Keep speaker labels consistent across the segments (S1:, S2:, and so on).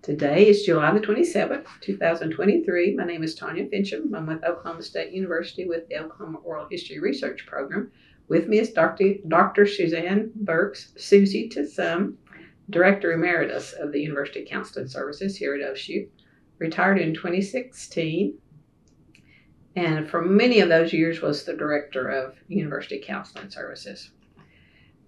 S1: Today is July the 27th, 2023. My name is Tanya Finchum. I'm with Oklahoma State University with the Oklahoma Oral History Research Program. With me is Dr. Suzanne Burks, Susie to some, Director Emeritus of the University Counseling Services here at OSU, retired in 2016, and for many of those years was the Director of University Counseling Services.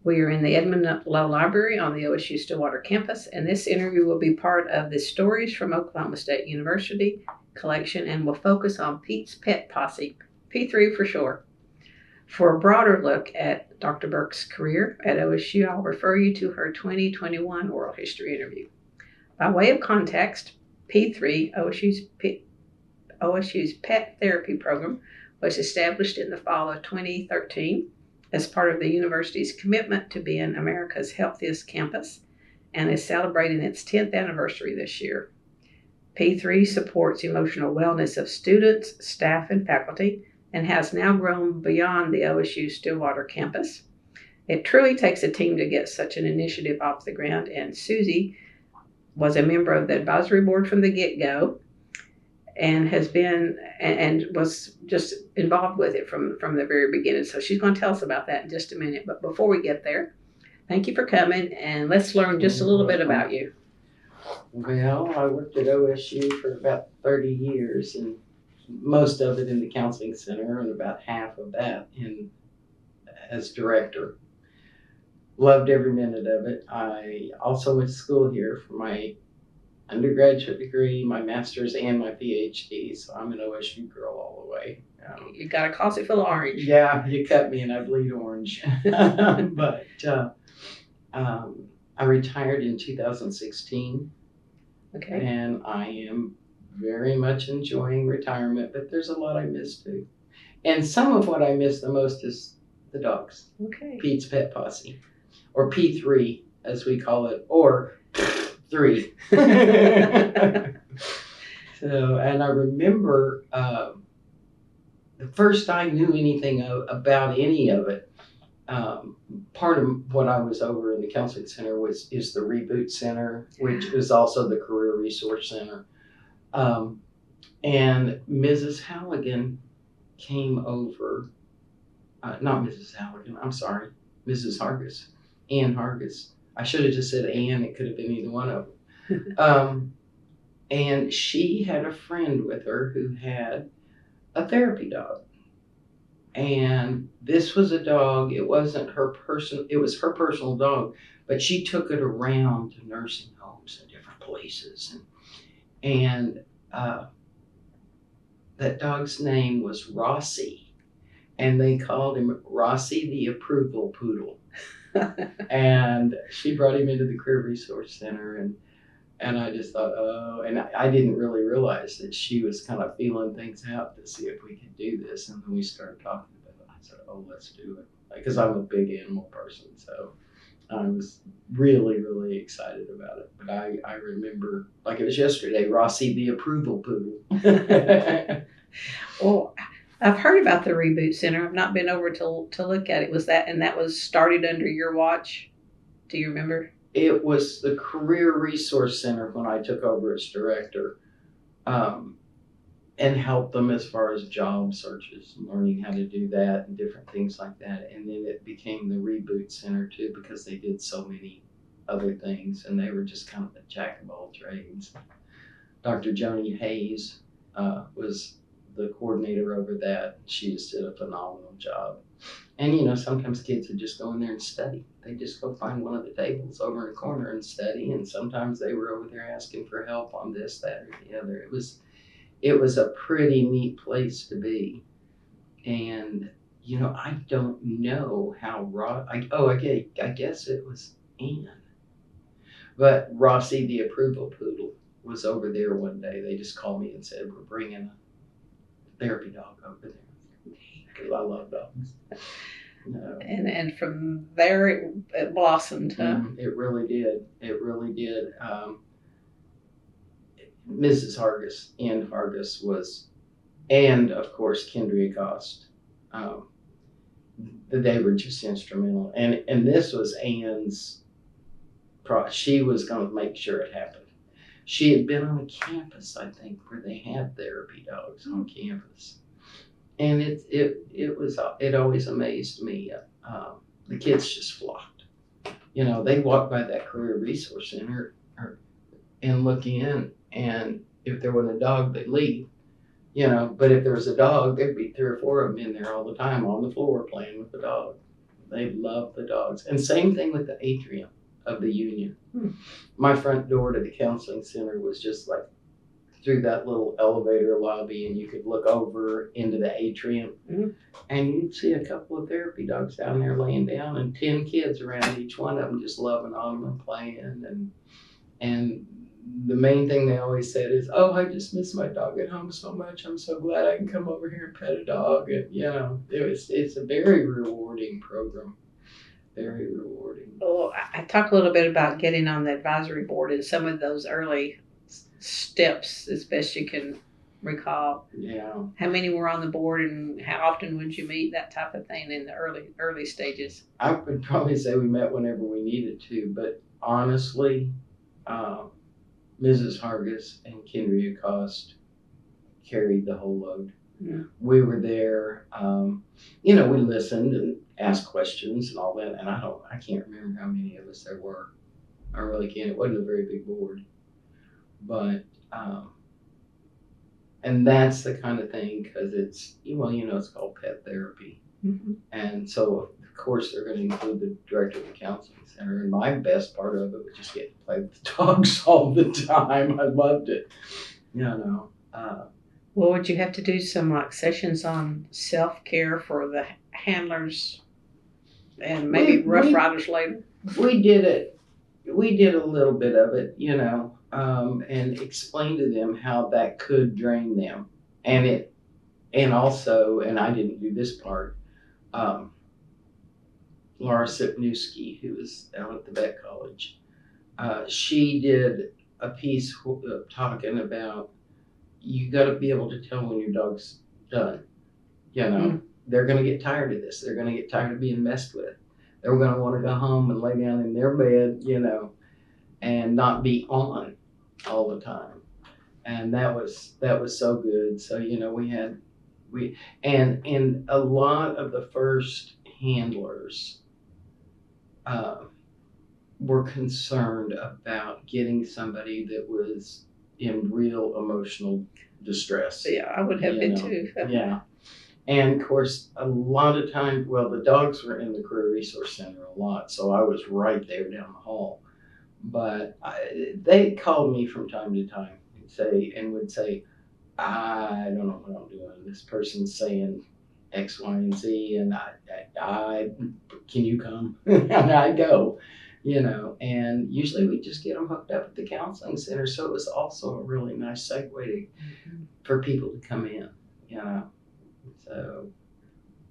S1: We are in the Edmund Lowe Library on the OSU Stillwater campus, and this interview will be part of the Stories from Oklahoma State University collection and will focus on Pete's Pet Posse, P3 for short. For a broader look at Dr. Burks' career at OSU, I'll refer you to her 2021 oral history interview. By way of context, P3, OSU's pet therapy program, was established in the fall of 2013 as part of the university's commitment to being America's healthiest campus and is celebrating its 10th anniversary this year. P3 supports emotional wellness of students, staff, and faculty and has now grown beyond the OSU Stillwater campus. It truly takes a team to get such an initiative off the ground, and Susie was a member of the advisory board from the get-go and has been and was just involved with it from the very beginning. So she's going to tell us about that in just a minute. But before we get there, thank you for coming, and let's learn just a little bit about you.
S2: Well, I worked at OSU for about 30 years, and most of it in the counseling center and about half of that as director. Loved every minute of it. I also went to school here for my undergraduate degree, my master's, and my PhD. So I'm an OSU girl all the way.
S1: You got a closet full of orange.
S2: Yeah, you cut me and I bleed orange. But I retired in 2016.
S1: Okay.
S2: And I am very much enjoying retirement, but there's a lot I miss too. And some of what I miss the most is the dogs.
S1: Okay.
S2: Pete's Pet Posse, or P3 as we call it, or 3. So, and I remember the first I knew anything about any of it, part of what I was over in the counseling center is the Reboot Center, which is also the Career Resource Center. And Mrs. Halligan came over, not Mrs. Halligan, I'm sorry, Mrs. Hargis, Ann Hargis. I should have just said Ann, it could have been either one of them. And she had a friend with her who had a therapy dog. And this was a dog, it was her personal dog, but she took it around to nursing homes and different places. And that dog's name was Rossi, and they called him Rossi the Approval Poodle. And she brought him into the Career Resource Center, and I just thought, oh, and I didn't really realize that she was kind of feeling things out to see if we could do this. And then we started talking about it. I said, oh, let's do it. Because I'm a big animal person, so I was really, really excited about it. But I remember, like it was yesterday, Rossi the Approval Poodle.
S1: Well, I've heard about the Reboot Center. I've not been over to look at it. That was started under your watch? Do you remember?
S2: It was the Career Resource Center when I took over as director, and helped them as far as job searches, learning how to do that and different things like that. And then it became the Reboot Center too, because they did so many other things, and they were just kind of a jack of all trades. Dr. Joni Hayes was the coordinator over that. She just did a phenomenal job. And sometimes kids would just go in there and study. They just go find one of the tables over in the corner and study. And sometimes they were over there asking for help on this, that, or the other. It was a pretty neat place to be. And I don't know how I guess it was Ann. But Rossi the Approval Poodle was over there one day. They just called me and said, we're bringing a therapy dog over there. Because I love dogs. No.
S1: And from there it blossomed, huh?
S2: It really did. It really did. Mrs. Hargis, Ann Hargis and of course Kendria Cost. They were just instrumental. And this was Ann's she was going to make sure it happened. She had been on a campus, I think, where they had therapy dogs on campus, and it always amazed me. The kids just flocked. You know, they walk by that career resource center and look in, and if there wasn't a dog, they'd leave. You know, but if there was a dog, there'd be 3 or 4 of them in there all the time on the floor playing with the dog. They love the dogs. And same thing with the atrium of the union. My front door to the counseling center was just like through that little elevator lobby, and you could look over into the atrium, and you'd see a couple of therapy dogs down there laying down, and 10 kids around each one of them just loving on them and playing. And the main thing they always said is, "Oh, I just miss my dog at home so much. I'm so glad I can come over here and pet a dog." And you know, it's a very rewarding program. Very rewarding.
S1: Well, I talk a little bit about getting on the advisory board and some of those early steps, as best you can recall.
S2: Yeah.
S1: How many were on the board, and how often would you meet? That type of thing in the early stages.
S2: I would probably say we met whenever we needed to, but honestly, Mrs. Hargis and Kendria Cost carried the whole load.
S1: Yeah.
S2: We were there. You know, we listened and asked questions and all that. And I can't remember how many of us there were. I really can't. It wasn't a very big board, but and that's the kind of thing, because it's, well, you know, it's called pet therapy, and so of course they're going to include the director of the counseling center. And my best part of it was just getting to play with the dogs all the time. I loved it. You know.
S1: Well, would you have to do some like sessions on self-care for the handlers and maybe Rough Riders later? We did
S2: it. We did a little bit of it, you know, and explained to them how that could drain them. And also, and I didn't do this part, Laura Sipniewski, who was out at the vet college, she did a piece talking about, you got to be able to tell when your dog's done. You know, they're going to get tired of this. They're going to get tired of being messed with. They're going to want to go home and lay down in their bed, you know, and not be on all the time. And that was so good. So, you know, and a lot of the first handlers were concerned about getting somebody that was in real emotional distress.
S1: Yeah, I would have been too.
S2: Yeah. And of course, a lot of times, well, the dogs were in the Career Resource Center a lot, so I was right there down the hall. But they called me from time to time and would say, I don't know what I'm doing. This person's saying X, Y, and Z, and I can you come? And I'd go. You know, and usually we just get them hooked up at the counseling center. So it was also a really nice segue for people to come in, you know. So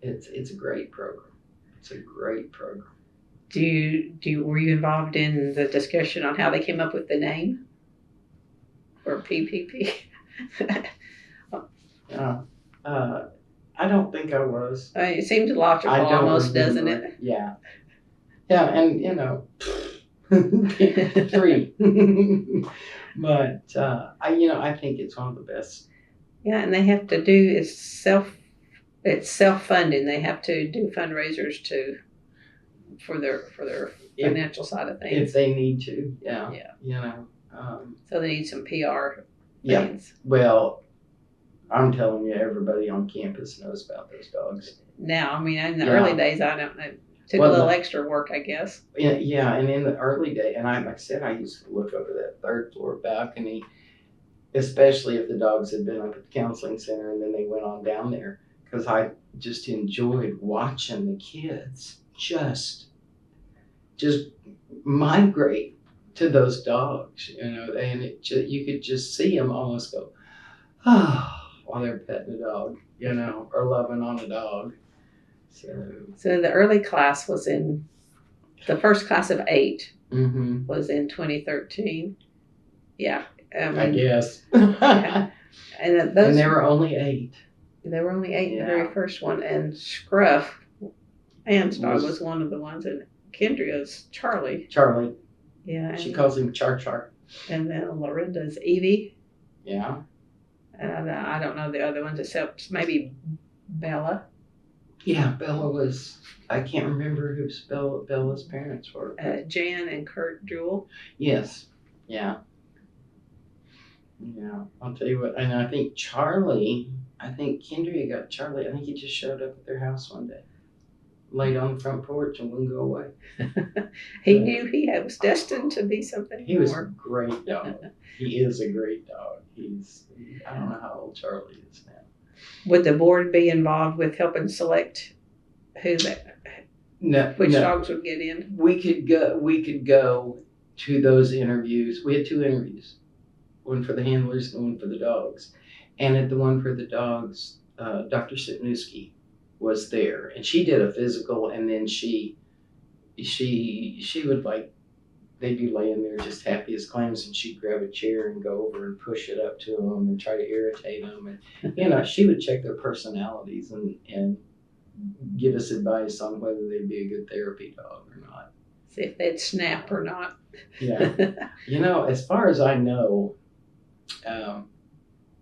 S2: it's a great program. It's a great program.
S1: Were you involved in the discussion on how they came up with the name or PPP?
S2: I don't think I was.
S1: It seems logical almost, doesn't it?
S2: Yeah. Yeah, and you know, 3. But I think it's one of the best.
S1: Yeah, and they have to do it's self-funding. They have to do fundraisers for their financial side of things
S2: if they need to. Yeah. You know.
S1: So they need some PR things.
S2: Yeah. Well, I'm telling you, everybody on campus knows about those dogs.
S1: Now, I mean, in the early days, I don't know. Took a little extra work, I guess.
S2: Yeah, and in the early day, and like I said, I used to look over that 3rd floor balcony, especially if the dogs had been up at the counseling center and then they went on down there, because I just enjoyed watching the kids just migrate to those dogs, you know, and you could just see them almost go, while they're petting a dog, you know, or loving on a dog. So
S1: the early class was the first class of 8
S2: mm-hmm.
S1: was in 2013. Yeah.
S2: I guess.
S1: Yeah. And
S2: there were only 8.
S1: There were only 8 in the very first one. And Scruff, Ann's dog, was one of the ones. And Kendria's Charlie.
S2: Charlie.
S1: Yeah.
S2: She calls him Char Char.
S1: And then Lorinda's Evie.
S2: Yeah.
S1: And I don't know the other ones except maybe Bella.
S2: Yeah, Bella was, I can't remember who Bella's parents were.
S1: Jan and Kurt Jewell.
S2: Yes. Yeah. Yeah. I'll tell you what, and I think Kendria got Charlie. I think he just showed up at their house one day, laid on the front porch and wouldn't go away.
S1: He knew he was destined to be something
S2: He
S1: more.
S2: was a great dog. He is a great dog. I don't know how old Charlie is now.
S1: Would the board be involved with helping select which dogs would get in?
S2: We could go to those interviews. We had 2 interviews, one for the handlers and one for the dogs. And at the one for the dogs, Dr. Sitnewski was there, and she did a physical, and then she would, like, they'd be laying there just happy as clams, and she'd grab a chair and go over and push it up to them and try to irritate them. And, she would check their personalities and give us advice on whether they'd be a good therapy dog or not.
S1: See if they'd snap or not.
S2: Yeah. As far as I know,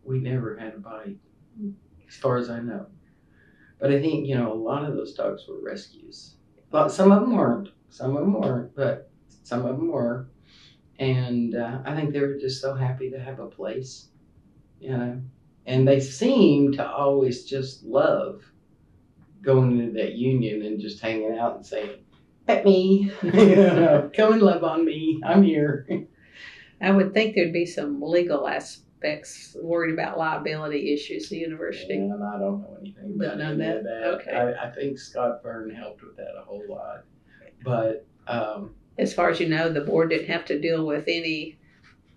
S2: we never had a bite, as far as I know. But I think, a lot of those dogs were rescues. But some of them weren't, but some of them were. And I think they were just so happy to have a place, And they seemed to always just love going into that union and just hanging out and saying, pet me, come and love on me, I'm here.
S1: I would think there'd be some legal aspects, worried about liability issues at the university.
S2: And I don't know anything about that.
S1: Okay.
S2: I think Scott Byrne helped with that a whole lot. But
S1: as far as you know, the board didn't have to deal with any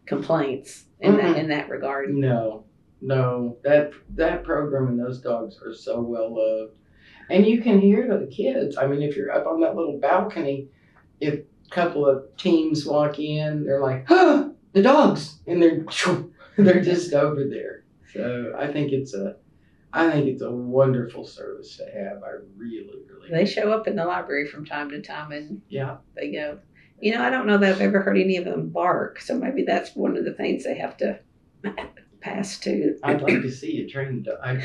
S1: complaints in that regard.
S2: No, that program and those dogs are so well loved. And you can hear the kids. I mean, if you're up on that little balcony, if a couple of teams walk in, they're like, the dogs, and they're just over there. So I think it's a wonderful service to have. I really.
S1: They show up in the library from time to time, and
S2: yeah,
S1: they go. I don't know that I've ever heard any of them bark. So maybe that's one of the things they have to pass to.
S2: I'd like to see a trained dog.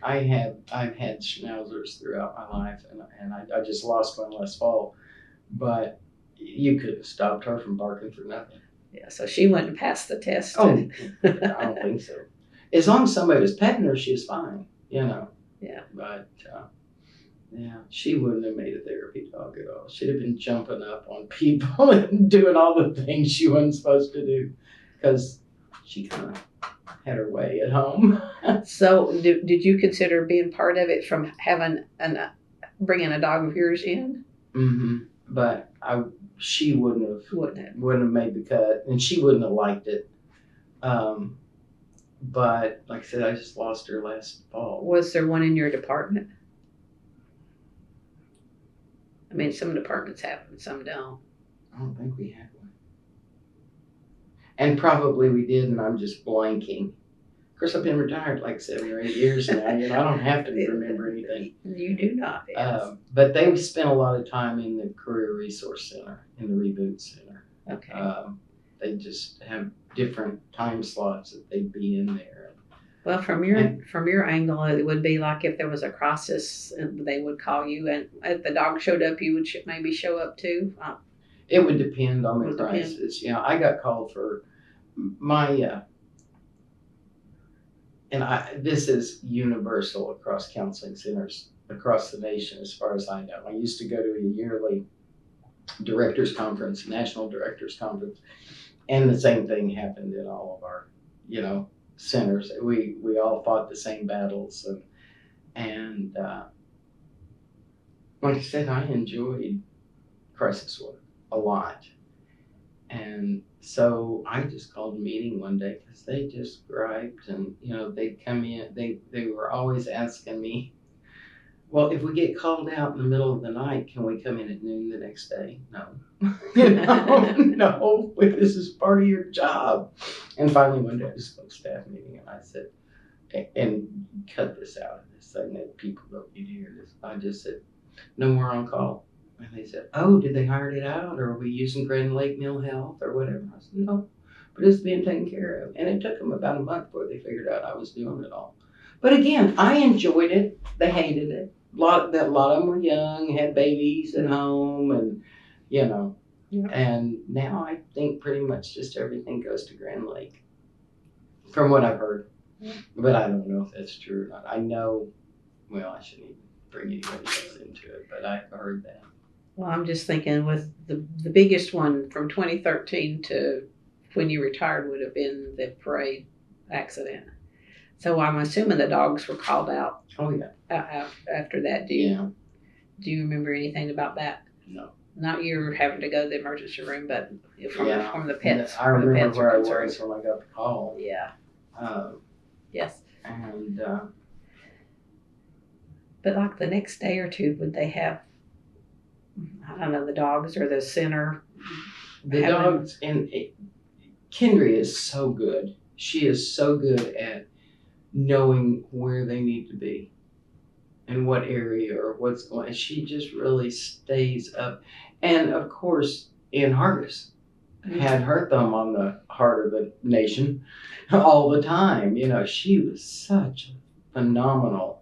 S2: I've had schnauzers throughout my life, and I just lost one last fall, but you couldn't have stopped her from barking for nothing.
S1: Yeah, so she wouldn't pass the test.
S2: Oh, I don't think so. As long as somebody was petting her, she was fine,
S1: Yeah.
S2: But, she wouldn't have made a therapy dog at all. She'd have been jumping up on people and doing all the things she wasn't supposed to do, because she kind of had her way at home.
S1: So did you consider being part of it from having bringing a dog of yours in?
S2: Mm-hmm. But she wouldn't have made the cut, and she wouldn't have liked it. But like I said, I just lost her last fall.
S1: Was there one in your department? I mean, some departments have them, some don't.
S2: I don't think we had one. And probably we did, and I'm just blanking. Of course, I've been retired like 7 or 8 years now. I don't have to remember anything.
S1: You do not. Yes.
S2: But they spent a lot of time in the Career Resource Center, in the Reboot Center.
S1: Okay.
S2: They just have different time slots that they'd be in there.
S1: Well, from your angle, it would be like if there was a crisis, they would call you, and if the dog showed up, you would maybe show up too.
S2: It would depend on the crisis. I got called for my, this is universal across counseling centers across the nation, as far as I know. I used to go to a yearly directors conference, national directors conference, and the same thing happened in all of our, centers. We all fought the same battles, and like I said, I enjoyed crisis work a lot. And so I just called a meeting one day because they just griped, and they'd come in. They were always asking me, well, if we get called out in the middle of the night, can we come in at noon the next day? No. No, this is part of your job. And finally one day I just called a staff meeting, and I said, and cut this out of this thing that people don't need to hear this. I just said, no more on call. And they said, "Oh, did they hire it out, or are we using Grand Lake Mill Health or whatever?" I said, "No, but it's being taken care of." And it took them about a month before they figured out I was doing it all. But again, I enjoyed it. They hated it. A lot of them were young, had babies at home, and you know.
S1: Yeah.
S2: And now I think pretty much just everything goes to Grand Lake, from what I've heard.
S1: Yeah.
S2: But I don't know if that's true or not. I know. Well, I shouldn't even bring anybody else into it, but I've heard that.
S1: Well, I'm just thinking with the biggest one from 2013 to when you retired would have been the parade accident. So I'm assuming the dogs were called out.
S2: Oh yeah.
S1: After that, do you remember anything about that?
S2: No.
S1: Not you having to go to the emergency room, but from the pets.
S2: I remember
S1: pets
S2: where I was when I got the call.
S1: Yeah. Yes.
S2: And
S1: but like the next day or two, would they have, I don't know, the dogs or the center?
S2: The dogs, and Kendria is so good. She is so good at knowing where they need to be and what area or what's going on. She just really stays up. And of course, in Hargis had her thumb on the heart of the nation all the time. You know, she was such a phenomenal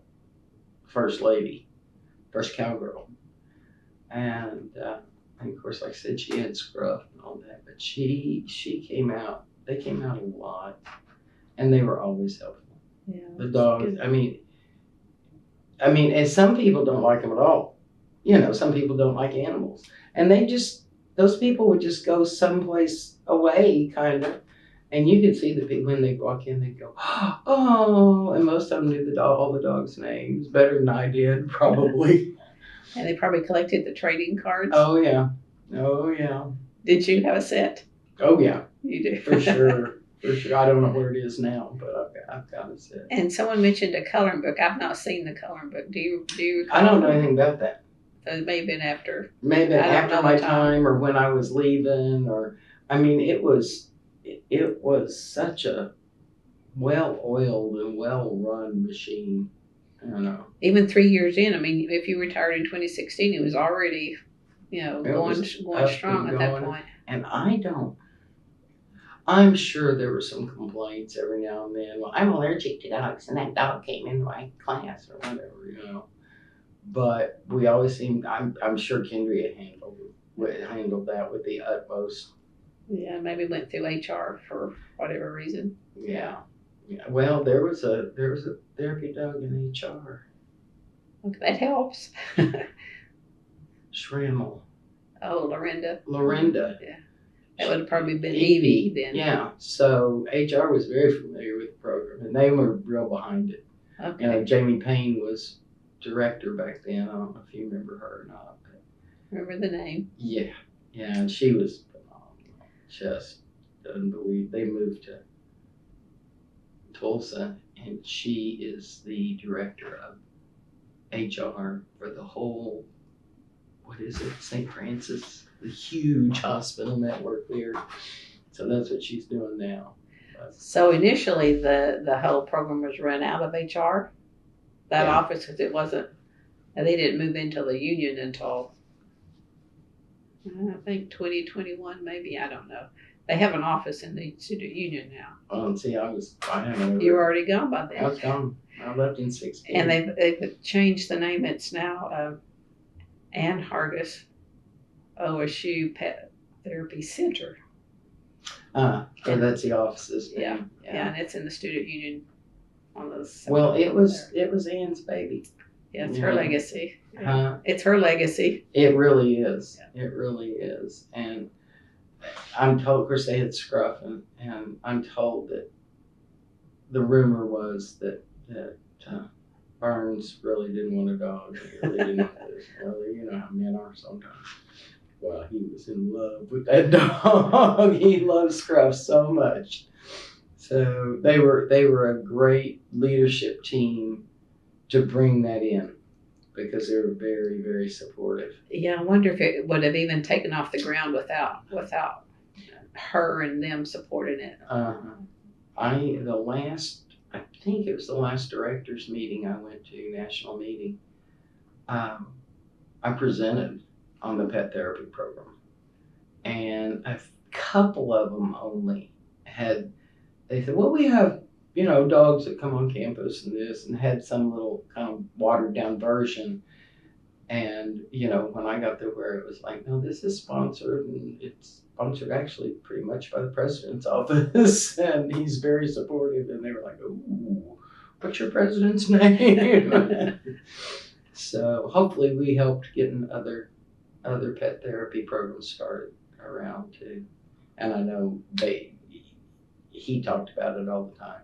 S2: first lady, first cowgirl. And of course, like I said, she had scruff and all that, but she came out. They came out a lot, and they were always helpful.
S1: Yeah,
S2: the dogs. I mean, and some people don't like them at all. You know, some people don't like animals, and those people would just go someplace away, kind of, and you could see the people when they walk in, they go, "Oh," and most of them knew all the dogs' names better than I did, probably.
S1: And they probably collected the trading cards.
S2: Oh yeah. Oh yeah.
S1: Did you have a set?
S2: Oh yeah.
S1: You do.
S2: For sure. For sure. I don't know where it is now, but I've got a set.
S1: And someone mentioned a coloring book. I've not seen the coloring book. Do you recall?
S2: I don't know anything about that.
S1: So it may have been after.
S2: Maybe after my time or when I was leaving, or I mean, it was such a well-oiled and well-run machine. I don't know.
S1: Even 3 years in, I mean, if you retired in 2016, it was already, going strong at that point.
S2: And I'm sure there were some complaints every now and then. Well, I'm allergic to dogs, and that dog came into my class or whatever, But we always seemed. I'm sure Kendria handled that with the utmost.
S1: Yeah, maybe went through HR for whatever reason.
S2: Yeah. Well, there was a therapy dog in HR.
S1: Okay, that helps.
S2: Shrimmel.
S1: Oh, Lorinda.
S2: Yeah.
S1: That would have probably been Evie then.
S2: Yeah. So HR was very familiar with the program, and they were real behind it.
S1: Okay.
S2: Jamie Payne was director back then. I don't know if you remember her or not. But
S1: remember the name?
S2: Yeah. Yeah, and she was phenomenal. Just unbelievable. They moved to Tulsa, and she is the director of HR for the whole, what is it, St. Francis, the huge hospital network there. So that's what she's doing now.
S1: So initially the whole program was run out of HR, that office, because it wasn't, they didn't move into the union until I think 2021 maybe, I don't know. They have an office in the student union now.
S2: Oh, see, I don't know.
S1: You were already gone by then.
S2: I was gone. I left in 16.
S1: And they've changed the name. It's now Ann Hargis OSU Pet Therapy Center.
S2: So that's the office's name.
S1: Yeah, and it's in the student union on those.
S2: Well, it was Ann's baby.
S1: Yeah, it's her legacy.
S2: Huh?
S1: It's her legacy.
S2: It really is.
S1: Yeah.
S2: It really is. And I'm told, of course, they had scruff, and I'm told that the rumor was that Burns really didn't want a dog. He really didn't want this. Well, you know how men are sometimes. Well, he was in love with that dog. He loved scruff so much. So they were a great leadership team to bring that in, because they were very, very supportive.
S1: Yeah, I wonder if it would have even taken off the ground without her and them supporting it.
S2: I think it was the last directors meeting I went to, national meeting. I presented on the pet therapy program. And a couple of them only they said, well, we have, dogs that come on campus and this, and had some little kind of watered down version. And, when I got there where it was like, no, this is sponsored, and it's sponsored actually pretty much by the president's office, and he's very supportive. And they were like, ooh, what's your president's name? So hopefully we helped getting other pet therapy programs started around too. And I know he talked about it all the time.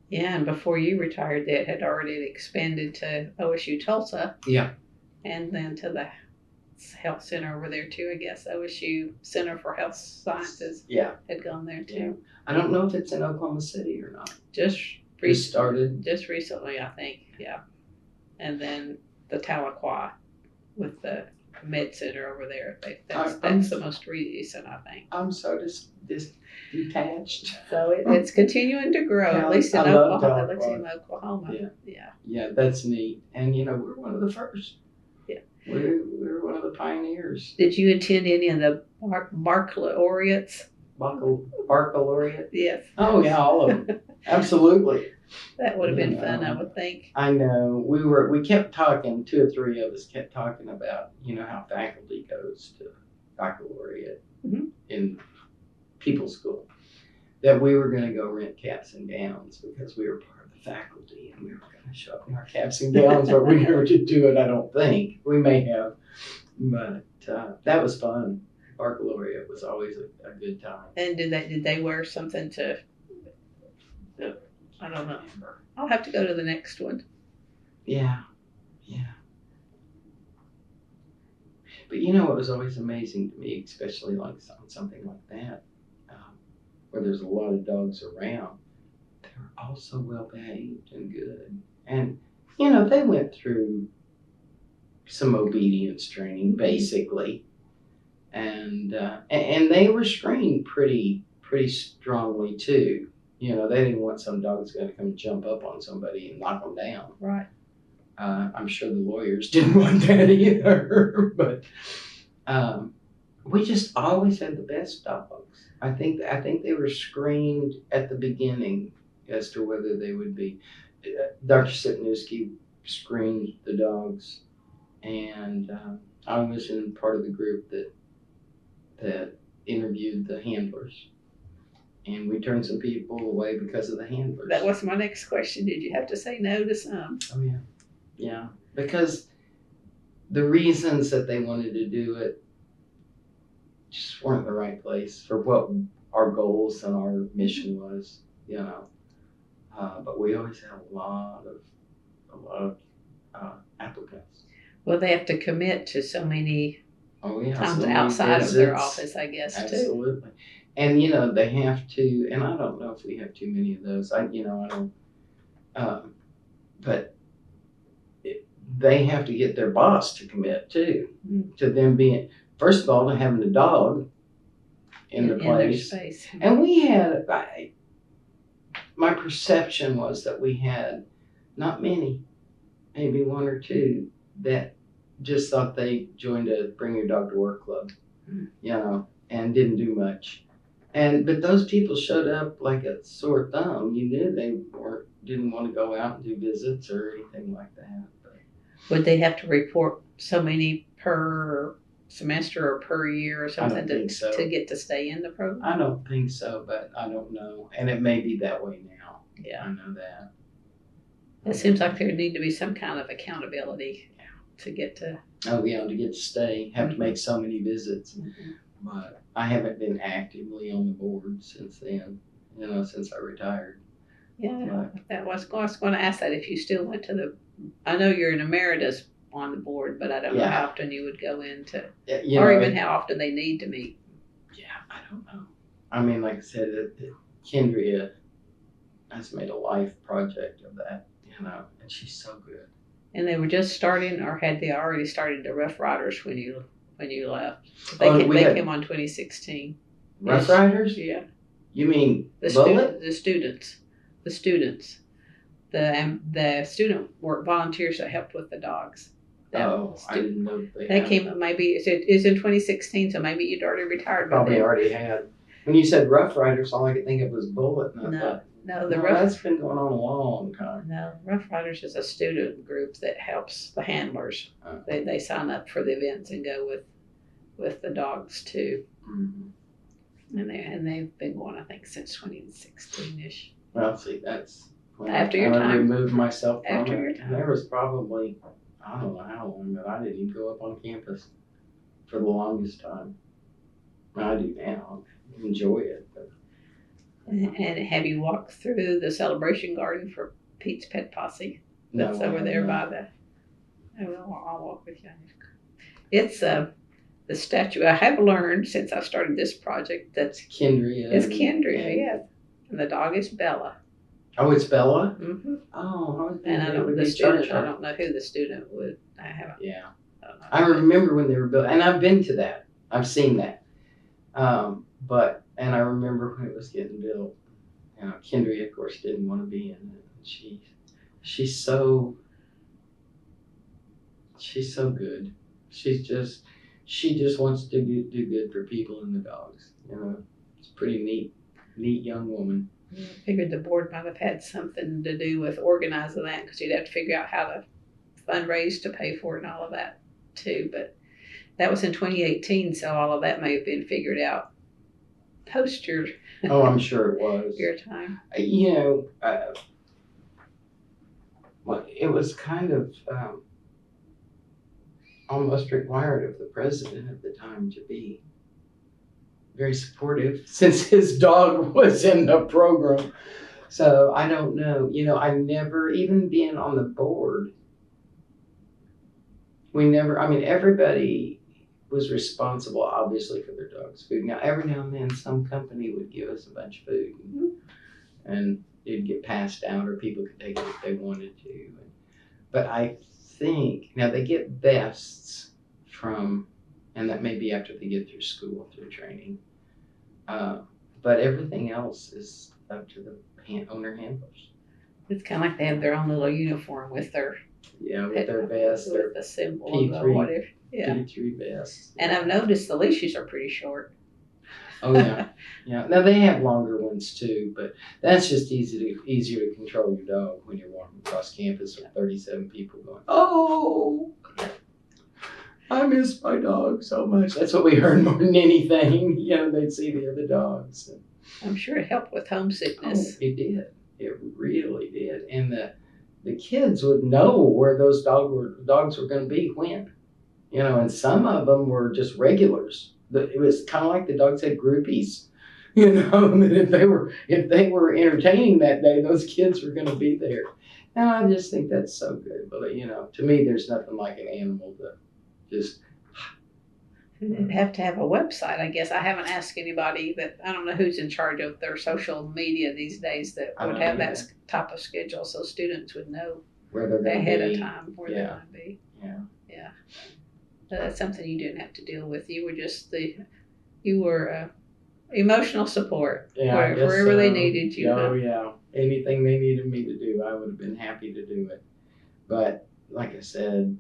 S1: Yeah, and before you retired, that had already expanded to OSU Tulsa.
S2: Yeah.
S1: And then to the health center over there too, I guess. OSU Center for Health Sciences had gone there too.
S2: Yeah. I don't know if it's in Oklahoma City or not.
S1: Just recently, I think, yeah. And then the Tahlequah with the med center over there. That's the most recent, I think.
S2: I'm so detached.
S1: So it's continuing to grow, at least in Oklahoma.
S2: Yeah, that's neat. And we're one of the first.
S1: Yeah.
S2: We're one of the pioneers.
S1: Did you attend any of the baccalaureates?
S2: Baccalaureate?
S1: Yes.
S2: Oh yeah, all of them. Absolutely.
S1: That would have been fun, I would think.
S2: I know. We kept talking, 2 or 3 of us kept talking about, how faculty goes to baccalaureate in people's school. That we were going to go rent caps and gowns because we were part of the faculty and we were going to show up in our caps and gowns, but we never did do it, I don't think. We may have, but that was fun. Baccalaureate was always a good time.
S1: And did they wear something to... I don't know. I'll have to go to the next one.
S2: Yeah. But what was always amazing to me, especially like something like that, where there's a lot of dogs around, they were all so well behaved and good. And, they went through some obedience training, basically. And they were screened pretty strongly, too. They didn't want some dog's going to come jump up on somebody and knock them down.
S1: Right.
S2: I'm sure the lawyers didn't want that either. But we just always had the best dogs. I think they were screened at the beginning as to whether they would be. Dr. Sipniewski screened the dogs, and I was in part of the group that interviewed the handlers. And we turned some people away because of the handlers.
S1: That was my next question. Did you have to say no to some?
S2: Oh, yeah. Yeah. Because the reasons that they wanted to do it just weren't the right place for what our goals and our mission was, But we always had a lot of applicants.
S1: Well, they have to commit to so many times
S2: so
S1: outside of their office, I guess, too.
S2: Absolutely. And, they have to, and I don't know if we have too many of those. I don't, but they have to get their boss to commit too, to them being, first of all, to having a dog in the place.
S1: Their space.
S2: And we had, my perception was that we had not many, maybe 1 or 2 that just thought they joined a Bring Your Dog to Work club, and didn't do much. But those people showed up like a sore thumb. You knew they didn't want to go out and do visits or anything like that. But
S1: would they have to report so many per semester or per year or something to get to stay in the program?
S2: I don't think so, but I don't know. And it may be that way now.
S1: Yeah.
S2: I know that.
S1: It seems like there need to be some kind of accountability to get to...
S2: Oh, yeah, to get to stay. Have to make so many visits. But I haven't been actively on the board since then, since I retired.
S1: Yeah, I was going to ask that if you still went to I know you're an emeritus on the board, but I don't know how often you would go into, or even how often they need to meet.
S2: Yeah, I don't know. I mean, like I said, Kendria has made a life project of that, and she's so good.
S1: And they were just starting, or had they already started the Rough Riders when you left? They came on 2016.
S2: Rough Riders?
S1: Yeah.
S2: You mean
S1: the students, the student volunteers that helped with the dogs.
S2: I didn't know they
S1: That
S2: had.
S1: came up maybe, it's in 2016, so maybe you'd already retired by
S2: Probably
S1: then.
S2: already had. When you said Rough Riders, all I could think of was Bullet. And I thought, that's been going on a long time.
S1: No, Rough Riders is a student group that helps the handlers. They sign up for the events and go with the dogs too.
S2: Mm-hmm.
S1: And they've been going, I think, since 2016-ish.
S2: Well, see, that's when
S1: After
S2: I
S1: your time.
S2: removed myself from
S1: After
S2: it.
S1: your time.
S2: There was probably, I don't know how long, but I didn't even go up on campus for the longest time. I do now. I enjoy it. But.
S1: And have you walked through the celebration garden for Pete's Pet Posse? That's over there by the. I'll walk with you. It's the statue. I have learned since I started this project that's
S2: Kendria.
S1: It's Kendria, yes. And the dog is Bella.
S2: Oh, it's Bella?
S1: Mm-hmm.
S2: Oh,
S1: and I don't know who the student would. I haven't.
S2: Yeah. I remember when they were built, and I've been to that. I've seen that. And I remember when it was getting built. Kendria, of course, didn't want to be in it. She's so good. She just wants to do good for people and the dogs. It's a pretty neat young woman.
S1: I figured the board might have had something to do with organizing that because you'd have to figure out how to fundraise to pay for it and all of that too. But that was in 2018, so all of that may have been figured out post your.
S2: Oh, I'm sure it was.
S1: Your time.
S2: Well, it was kind of almost required of the president at the time to be very supportive since his dog was in the program. So I don't know. I've never even been on the board. Everybody was responsible, obviously, for their dog's food. Now, every now and then, some company would give us a bunch of food, and it'd get passed out, or people could take it if they wanted to. But I think, now they get vests from, and that may be after they get through school, through training. But everything else is up to the owner handlers.
S1: It's kind of like they have their own little uniform with their
S2: their vests,
S1: with the symbol
S2: P3,
S1: or whatever. Yeah.
S2: P3 vests.
S1: And I've noticed the leashes are pretty short.
S2: Oh yeah, yeah. Now they have longer ones too, but that's just easier to control your dog when you're walking across campus with 37 people going, "Oh, I miss my dog so much." That's what we heard more than anything. They'd see the other dogs.
S1: I'm sure it helped with homesickness.
S2: Oh, it did. It really did. And the kids would know where those dogs were going to be when. And some of them were just regulars. It was kind of like the dogs had groupies. That if they were entertaining that day, those kids were going to be there. And I just think that's so good. But to me, there's nothing like an animal to just.
S1: They'd have to have a website, I guess. I haven't asked anybody, but I don't know who's in charge of their social media these days that would have that type of schedule, so students would know
S2: where they're going to be
S1: ahead of time where they're going to be.
S2: Yeah.
S1: So that's something you didn't have to deal with. You were just emotional support wherever they needed you.
S2: Oh yeah, anything they needed me to do, I would have been happy to do it. But like I said,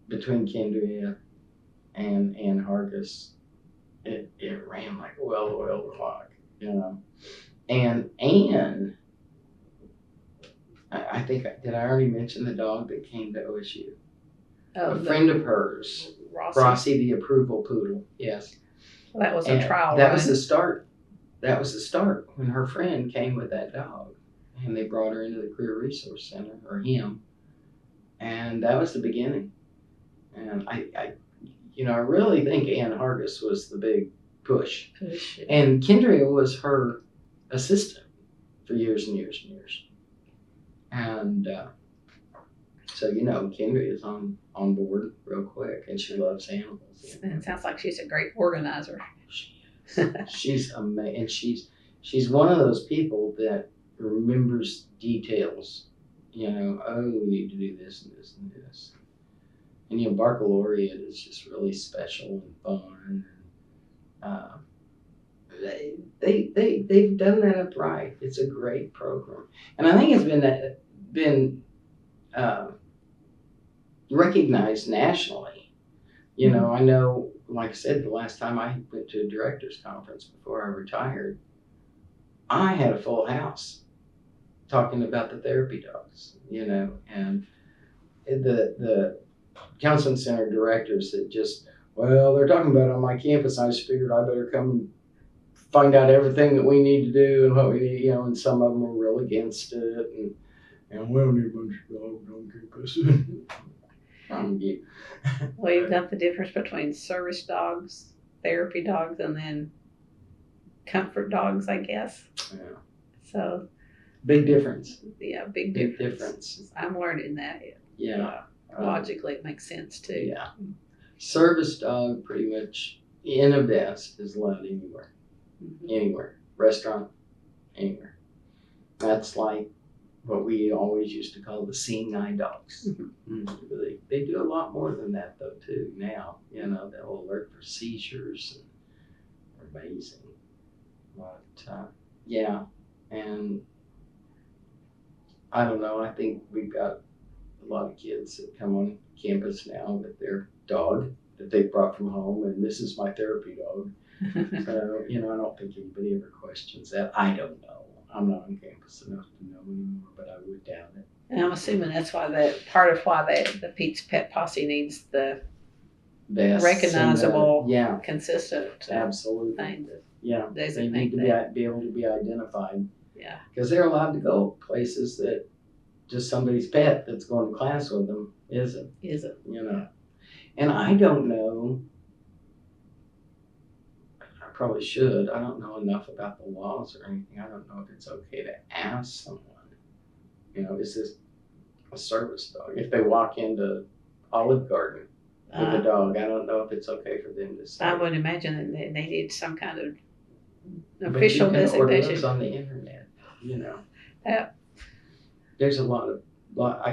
S2: between Kendria and Hargis, it ran like a well-oiled clock, And I think, did I already mention the dog that came to OSU? A friend of hers, Rossi, the approval poodle. Yes.
S1: Well, that was a trial.
S2: That was the start. That was the start when her friend came with that dog, and they brought her into the Career Resource Center, or him, and that was the beginning. And I really think Ann Hargis was the big push. And Kendria was her assistant for years and years and years. And so, Kendria is on board real quick, and she loves animals.
S1: And it sounds like she's a great organizer.
S2: She is. She's amazing. And she's one of those people that remembers details. We need to do this and this and this. And Baccalaureate is just really special and fun. They've done that up right. It's a great program, and I think it's been recognized nationally. You know, I know, like I said, the last time I went to a director's conference before I retired, I had a full house talking about the therapy dogs, you know, and the counseling center directors that just, well, they're talking about it on my campus. I just figured I better come and find out everything that we need to do and what we need, you know, and some of them were real against it. And we don't need a bunch of dogs on campus.
S1: Well, you've got the difference between service dogs, therapy dogs, and then comfort dogs, I guess.
S2: Yeah.
S1: So.
S2: Big difference.
S1: Yeah, big difference. I'm learning that.
S2: Yeah.
S1: Logically, it makes sense too.
S2: Yeah. Service dog pretty much in a vest is allowed anywhere. Anywhere. Restaurant, anywhere. That's like what we always used to call the seeing eye dogs. They do a lot more than that though too now. You know, they'll alert for seizures. And they're amazing. But yeah, and I don't know, I think we've got a lot of kids that come on campus now with their dog that they brought from home, and this is my therapy dog. So, you know, I don't think anybody ever questions that. I don't know. I'm not on campus enough to know anymore, but I would doubt it.
S1: And I'm assuming that's why the Pete's Pet Posse needs the recognizable, consistent
S2: absolutely
S1: thing.
S2: They need to be able to be identified.
S1: Yeah.
S2: Because they're allowed to go places that just somebody's pet that's going to class with them isn't. You know. Yeah. And I don't know. I probably should. I don't know enough about the laws or anything. I don't know if it's okay to ask someone, you know, is this a service dog? If they walk into Olive Garden with a dog, I don't know if it's okay for them to say.
S1: I would imagine that they need some kind of official designation.
S2: Order those on the internet, you know.
S1: Yeah.
S2: There's a lot.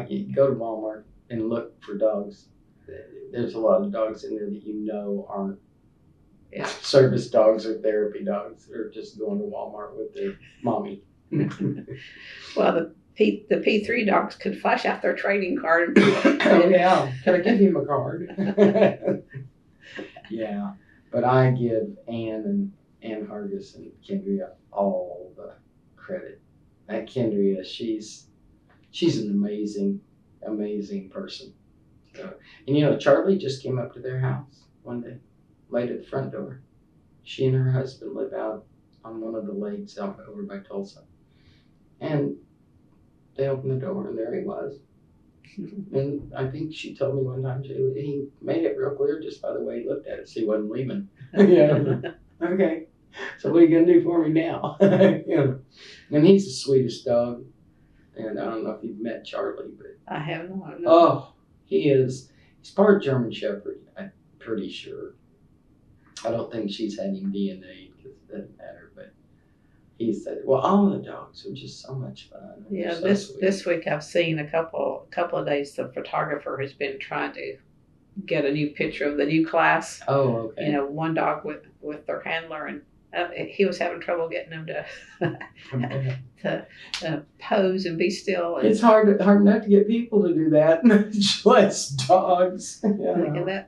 S2: You go to Walmart and look for dogs. There's a lot of dogs in there that you know aren't service dogs or therapy dogs. They're just going to Walmart with their mommy.
S1: Well, the P3 dogs could flash out their trading card.
S2: Oh yeah, can I give him a card? Yeah, but I give Ann Hargis and Kendria all the credit. That Kendria, she's an amazing person. So, and you know, Charlie just came up to their house one day, laid at the front door. She and her husband live out on one of the lakes out over by Tulsa. And they opened the door and there he was. And I think she told me one time he made it real clear just by the way he looked at it, so he wasn't leaving. Yeah. Okay. So what are you gonna do for me now? You know. And he's the sweetest dog. And I don't know if you've met Charlie, but
S1: I have not. No.
S2: Oh, he's part German Shepherd, I'm pretty sure. I don't think she's had him DNA because it doesn't matter, but he said, well, all the dogs are just so much fun.
S1: Yeah, so this week I've seen a couple of days the photographer has been trying to get a new picture of the new class.
S2: Oh, okay.
S1: You know, one dog with their handler, and he was having trouble getting them to pose and be still. And
S2: it's hard enough to get people to do that, much less dogs.
S1: Yeah.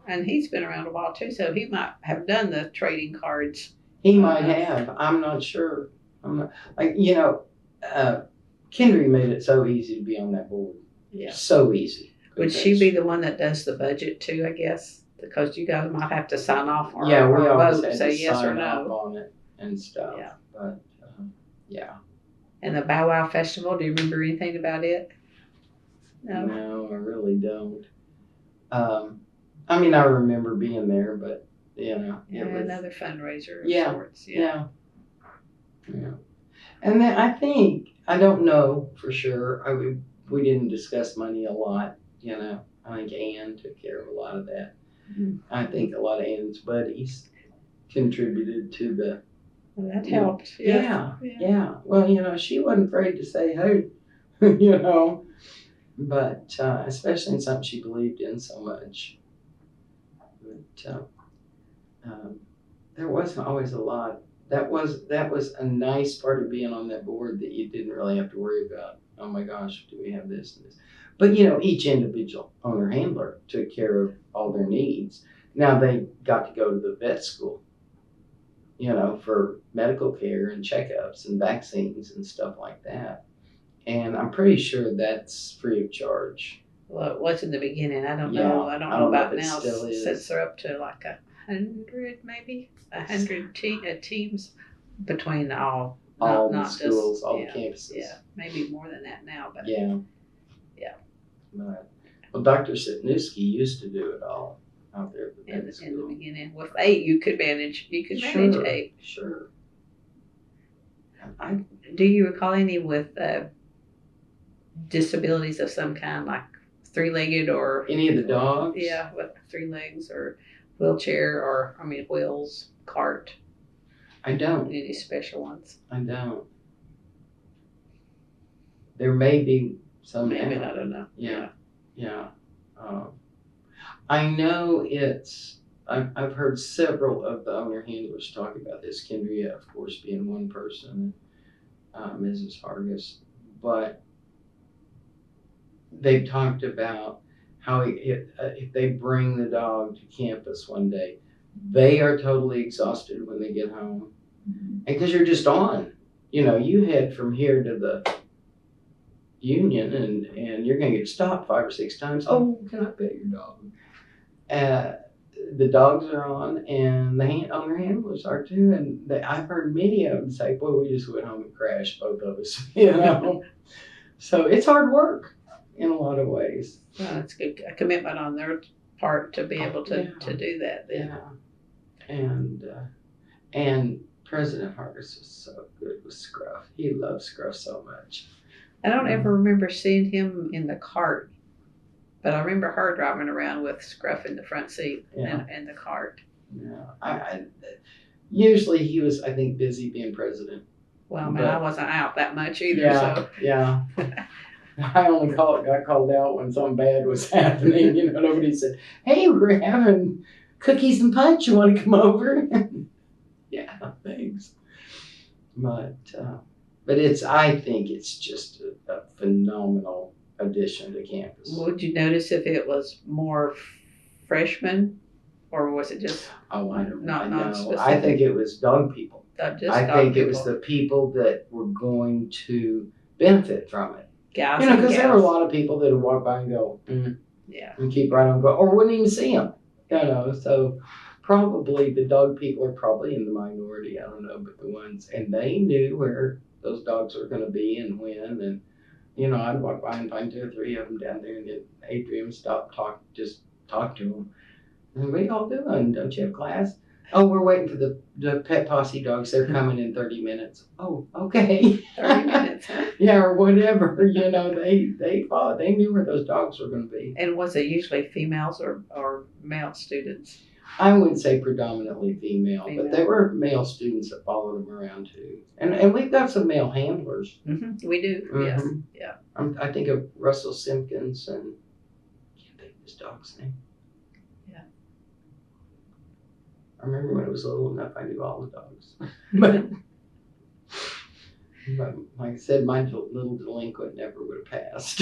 S1: And he's been around a while too, so he might have done the trading cards.
S2: He might have. I'm not sure. I'm not Kendria made it so easy to be on that board.
S1: Yeah.
S2: So easy.
S1: Would she be the one that does the budget too, I guess? Because you guys might have to sign off or
S2: we always
S1: vote,
S2: had
S1: say
S2: to
S1: yes
S2: sign
S1: or no
S2: off on it and stuff.
S1: Yeah.
S2: But yeah.
S1: And the Bow Wow Festival, do you remember anything about it?
S2: No, I really don't. I mean, I remember being there, but you know,
S1: it was another fundraiser of sorts.
S2: Yeah. And then I don't know for sure. We didn't discuss money a lot. You know, I think Ann took care of a lot of that. Mm-hmm. I think a lot of Ann's buddies contributed to the.
S1: Well, that helped.
S2: Yeah. Well, you know, she wasn't afraid to say, "Hey," you know, but especially in something she believed in so much. But there wasn't always a lot. That was a nice part of being on that board that you didn't really have to worry about. Oh my gosh, do we have this and this? But you know, each individual owner handler took care of all their needs. Now they got to go to the vet school, you know, for medical care and checkups and vaccines and stuff like that. And I'm pretty sure that's free of charge.
S1: Well, it was in the beginning. I don't
S2: Yeah,
S1: know. I don't
S2: I
S1: know
S2: don't know
S1: about
S2: if it
S1: now
S2: still is.
S1: since they're up to like 100, maybe 100 teams between all
S2: The schools, all the campuses.
S1: Yeah, maybe more than that now. But
S2: Yeah.
S1: Yeah.
S2: But, well, Dr. Sitnewski used to do it all out there at the vet
S1: in the
S2: school.
S1: beginning, with 8, you could manage. You could manage 8.
S2: Sure.
S1: Do you recall any with disabilities of some kind, like 3-legged or
S2: Any of the dogs?
S1: Yeah, with 3 legs or wheelchair or wheels, cart.
S2: I don't.
S1: Any special ones?
S2: I don't. There may be some
S1: Maybe,
S2: now.
S1: I don't know.
S2: Yeah. I know I've heard several of the owner handlers talk about this. Kendria, of course, being one person, Mrs. Hargis, but they've talked about how if they bring the dog to campus one day, they are totally exhausted when they get home. And because you're just on, you know, you head from here to the union and you're going to get stopped 5 or 6 times. Oh, can I pet your dog? The dogs are on and the owner handlers are too. And I've heard many of them say, boy, we just went home and crashed, both of us, you know. So it's hard work in a lot of ways.
S1: Well, it's a commitment on their part to be able to do that then.
S2: Yeah. And President Hargis was so good with Scruff. He loved Scruff so much.
S1: I don't ever remember seeing him in the cart, but I remember her driving around with Scruff in the front seat and the cart.
S2: Yeah, usually he was, I think, busy being president.
S1: Well, man, I wasn't out that much either.
S2: Yeah. I only got called out when something bad was happening. You know, nobody said, "Hey, we're having cookies and punch. You want to come over?" Yeah, thanks. But I think it's just a phenomenal addition to campus.
S1: Would you notice if it was more freshmen, or was it just?
S2: Oh, I don't
S1: know.
S2: No, I think it was dog people. I think it was the people that were going to benefit from it.
S1: Guys,
S2: you know, because there were a lot of people that would walk by and go, and keep right on going, or wouldn't even see them. You know, so probably the dog people are probably in the minority. I don't know, but the ones, and they knew where those dogs were going to be and when, and you know, I'd walk by and find 2 or 3 of them down there, and get Adrian stop, just talk to them. And what are y'all doing? Don't you have class? Oh, we're waiting for the Pet Posse dogs. They're coming in 30 minutes. Oh, okay.
S1: 30 minutes, huh?
S2: Yeah, or whatever. You know, they knew where those dogs were going to be.
S1: And was it usually females or male students?
S2: I would say predominantly female, but there were male students that followed them around too. And we've got some male handlers.
S1: Mm-hmm. We do, yes. Yeah.
S2: I think of Russell Simpkins and I can't think of his dog's name.
S1: Yeah.
S2: I remember when I was little enough, I knew all the dogs. but like I said, my little delinquent never would have passed.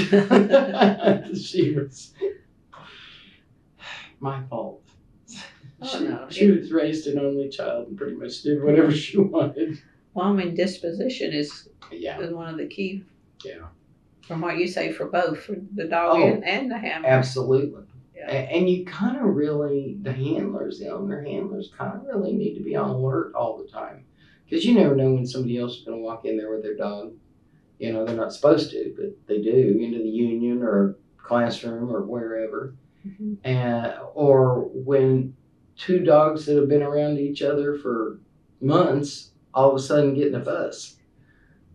S2: She was my fault. She was raised an only child and pretty much did whatever she wanted.
S1: Well, I mean, disposition is one of the key.
S2: Yeah.
S1: From what you say, for both, for the dog and the handler.
S2: Absolutely.
S1: Yeah.
S2: And you kind of really, the owner handlers kind of really need to be on alert all the time. Because you never know when somebody else is going to walk in there with their dog. You know, they're not supposed to, but they do, into the union or classroom or wherever. Mm-hmm. Or when 2 dogs that have been around each other for months all of a sudden get in a fuss.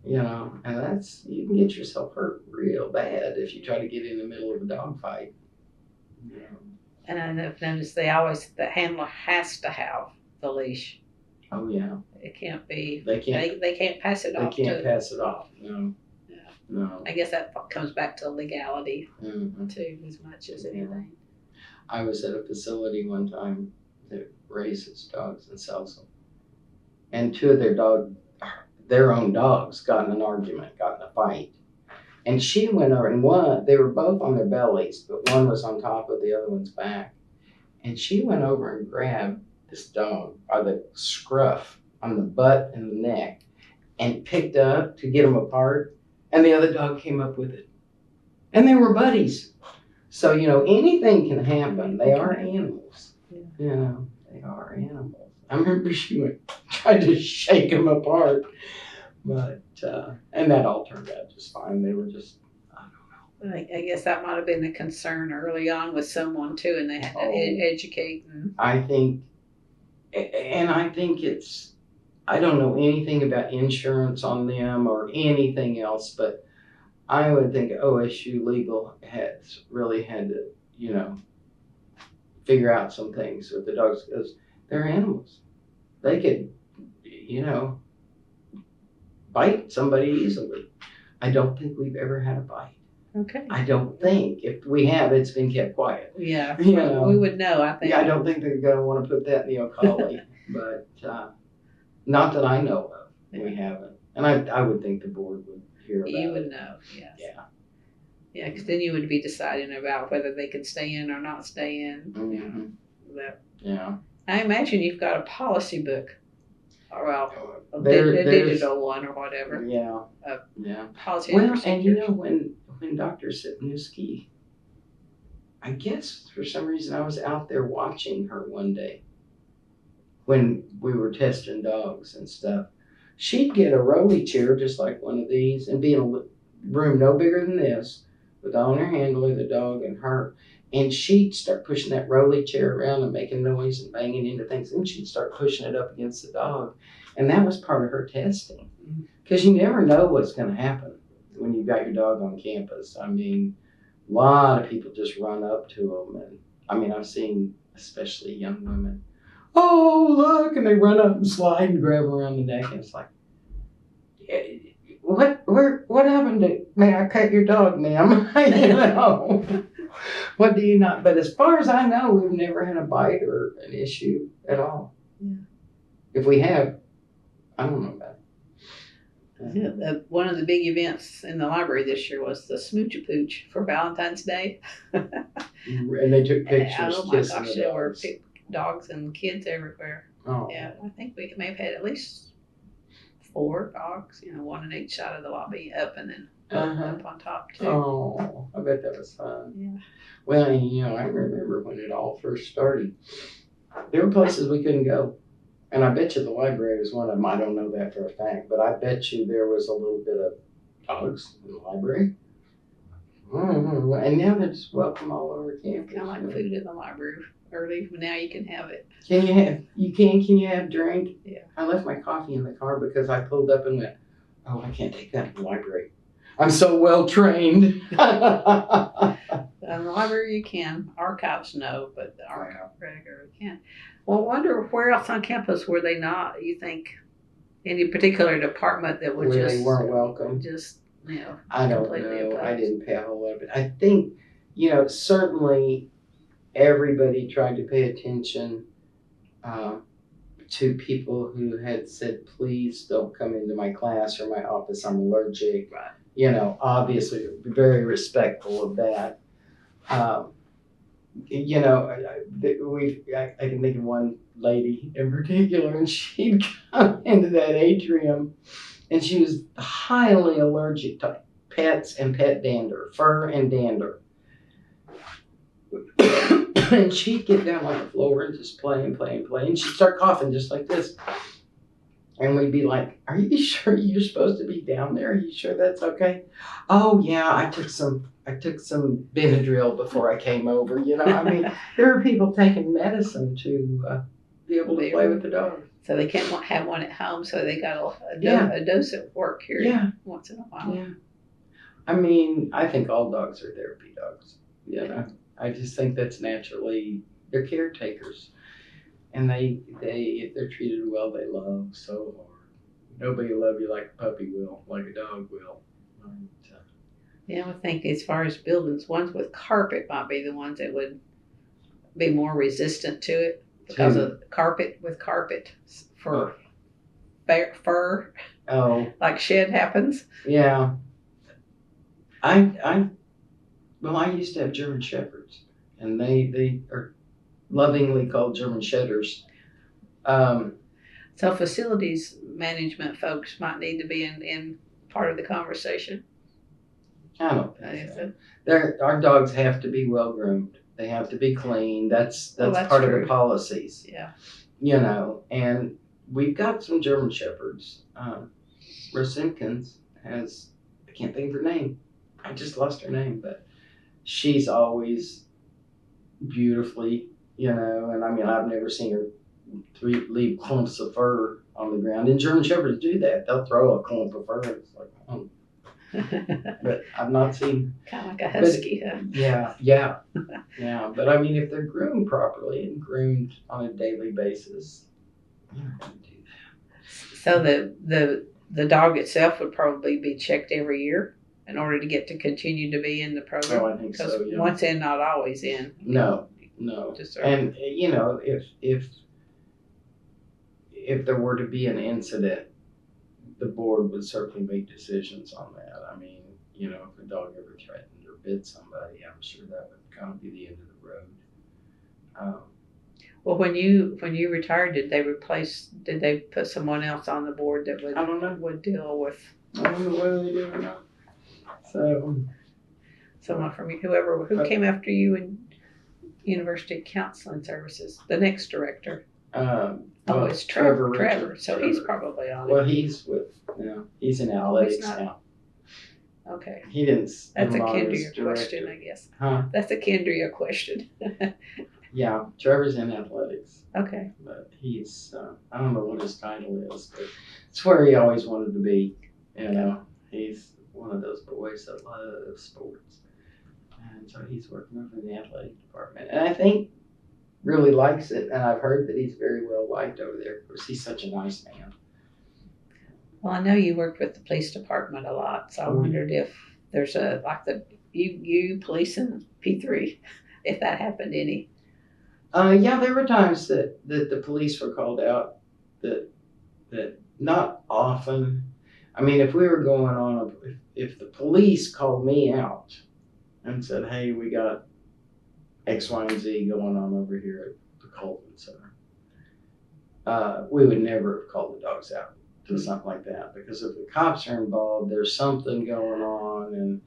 S2: You know, and you can get yourself hurt real bad if you try to get in the middle of a dog fight. You know.
S1: And I've noticed the handler has to have the leash.
S2: Oh yeah.
S1: It can't be.
S2: They
S1: can't pass it off.
S2: They can't pass it off. No.
S1: Yeah.
S2: No.
S1: I guess that comes back to legality too, as much as anything.
S2: I was at a facility one time that raises dogs and sells them, and 2 of their own dogs got in an argument, got in a fight, And she went over, and they were both on their bellies, but one was on top of the other one's back. And she went over and grabbed this dog by the scruff on the butt and the neck and picked up to get them apart. And the other dog came up with it. And they were buddies. So, anything can happen. They are animals. Yeah. They are animals. I remember she tried to shake them apart. But, and that all turned out just fine. They were just, I don't know.
S1: I guess that might have been a concern early on with someone too, and they had to educate.
S2: I think I don't know anything about insurance on them or anything else, but I would think OSU Legal has really had to, figure out some things with the dogs because they're animals. They could, bite somebody easily. I don't think we've ever had a bite.
S1: Okay.
S2: I don't think. If we have, it's been kept quiet.
S1: Yeah. We would know, I think.
S2: Yeah, I don't think they're going to want to put that in the Ocali, but not that I know of. We haven't. And I would think the board would hear about it.
S1: You would know, yes.
S2: Yeah.
S1: Yeah, because then you would be deciding about whether they could stay in or not stay in.
S2: Mm-hmm. Yeah.
S1: I imagine you've got a policy book. Well, a
S2: there's
S1: digital one or whatever.
S2: Yeah.
S1: Policy
S2: and
S1: procedures.
S2: And when Dr. Sipniewski, I guess for some reason I was out there watching her one day when we were testing dogs and stuff. She'd get a rolly chair just like one of these and be in a room no bigger than this with on her handler, the dog, and her. And she'd start pushing that rolly chair around and making noise and banging into things. And she'd start pushing it up against the dog. And that was part of her testing. Because you never know what's going to happen when you've got your dog on campus. I mean, a lot of people just run up to them. And I mean, I've seen especially young women, oh, look, and they run up and slide and grab around the neck. And it's like, what happened to, may I pet your dog, ma'am? What do you not? But as far as I know, we've never had a bite or an issue at all.
S1: Yeah.
S2: If we have, I don't know about it.
S1: Yeah, one of the big events in the library this year was the Smooch-a-Pooch for Valentine's Day.
S2: And they took pictures.
S1: Oh my gosh, there were dogs and kids everywhere.
S2: Oh.
S1: Yeah, I think we may have had at least 4 dogs, one on each side of the lobby, up and then up on top too.
S2: Oh, I bet that was fun.
S1: Yeah.
S2: Well, I remember when it all first started, there were places we couldn't go. And I bet you the library was one of them. I don't know that for a fact, but I bet you there was a little bit of dogs in the library. And now they're just welcome all over campus.
S1: Kind of like food in the library early. Now you can have it.
S2: Can you have drink?
S1: Yeah.
S2: I left my coffee in the car because I pulled up and went, oh, I can't take that in the library. I'm so well trained.
S1: In the library you can. Archives no, but the archive regular you can. Well, I wonder where else on campus were they not, you think, any particular department that would
S2: where they weren't welcome.
S1: Just,
S2: I don't know. I didn't pay a whole lot of it. I think, certainly everybody tried to pay attention to people who had said, please don't come into my class or my office, I'm allergic.
S1: Right.
S2: Obviously very respectful of that. I can think of one lady in particular, and she'd come into that atrium, and she was highly allergic to pets and pet dander, fur and dander. And she'd get down on the floor and just play, and she'd start coughing just like this. And we'd be like, are you sure you're supposed to be down there? Are you sure that's okay? Oh yeah, I took some Benadryl before I came over. I mean, there are people taking medicine to be able to play with the dog.
S1: So they can't have one at home, so they got a dose at work here once in a while.
S2: Yeah. I mean, I think all dogs are therapy dogs. I just think that's naturally, they're caretakers. And they if they're treated well, they love so hard. Nobody will love you like a puppy will, like a dog will.
S1: Yeah, I think as far as buildings, ones with carpet might be the ones that would be more resistant to it because of carpet for fur.
S2: Oh.
S1: Like shed happens.
S2: Yeah. Well, I used to have German Shepherds, and they are lovingly called German Shedders.
S1: So facilities management folks might need to be in part of the conversation.
S2: I don't think so. Our dogs have to be well groomed. They have to be clean. That's part
S1: true.
S2: of the policies.
S1: Yeah.
S2: You know, and we've got some German Shepherds. Russ Simpkins has, I can't think of her name. I just lost her name, but she's always beautifully, you know, and I mean, I've never seen her leave clumps of fur on the ground. And German Shepherds do that. They'll throw a clump of fur. It's like, oh. But I've not seen.
S1: Kind of like a husky, huh?
S2: Yeah. But I mean, if they're groomed properly and groomed on a daily basis, you're going to do that.
S1: So the dog itself would probably be checked every year in order to get to continue to be in the program.
S2: Oh, I think so. Yeah.
S1: Once in, not always in.
S2: No. And you know, if there were to be an incident, the board would certainly make decisions on that. I mean, you know, if a dog ever threatened or bit somebody, I'm sure that would kind of be the end of the road.
S1: Well, when you retired, did they put someone else on the board that
S2: I don't know.
S1: would deal with?
S2: I don't know whether they do or not. So
S1: someone from who came after you in University Counseling Services, the next director. It's Trevor. So he's probably on it.
S2: Well, he's in athletics now.
S1: Okay.
S2: He didn't.
S1: That's a Kendria question, I guess.
S2: Huh?
S1: That's a Kendria question.
S2: Yeah, Trevor's in athletics.
S1: Okay.
S2: But he's, I don't know what his title is, but it's where he always wanted to be. You know, he's one of those boys that loves sports. And so he's working over in the athletic department. And I think really likes it. And I've heard that he's very well liked over there. Of course, he's such a nice man.
S1: Well, I know you worked with the police department a lot, so I wondered if there's you police and P3, if that happened any.
S2: Yeah, there were times that the police were called out. That not often. I mean, if we were going on, if the police called me out and said, "Hey, we got X, Y, and Z going on over here at the Colvin Center," we would never have called the dogs out to something like that, because if the cops are involved, there's something going on, and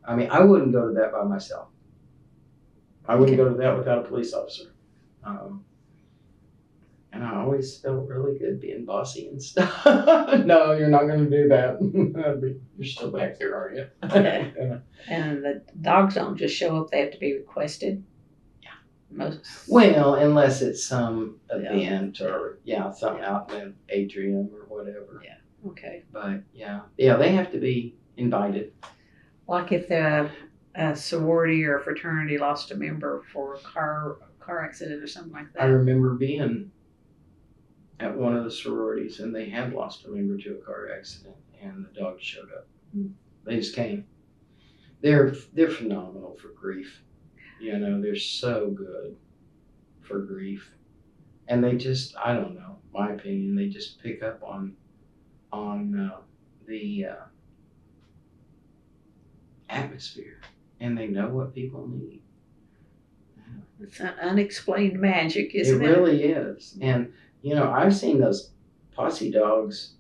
S2: I mean, I wouldn't go to that by myself. I wouldn't go to that without a police officer. And I always felt really good being bossy and stuff. No, you're not going to do that. You're still back there, are you?
S1: And the dogs don't just show up; they have to be requested. Yeah.
S2: Well, unless it's some event or something out in an atrium or whatever.
S1: Yeah. Okay.
S2: But they have to be invited.
S1: Like if the sorority or fraternity lost a member for a car accident or something like that.
S2: I remember being at one of the sororities, and they had lost a member to a car accident, and the dogs showed up. They just came. They're phenomenal for grief. You know, they're so good for grief, and they just, I don't know, my opinion, they just pick up on the atmosphere, and they know what people need.
S1: It's an unexplained magic, isn't it?
S2: It really is. And, you know, I've seen those posse dogs.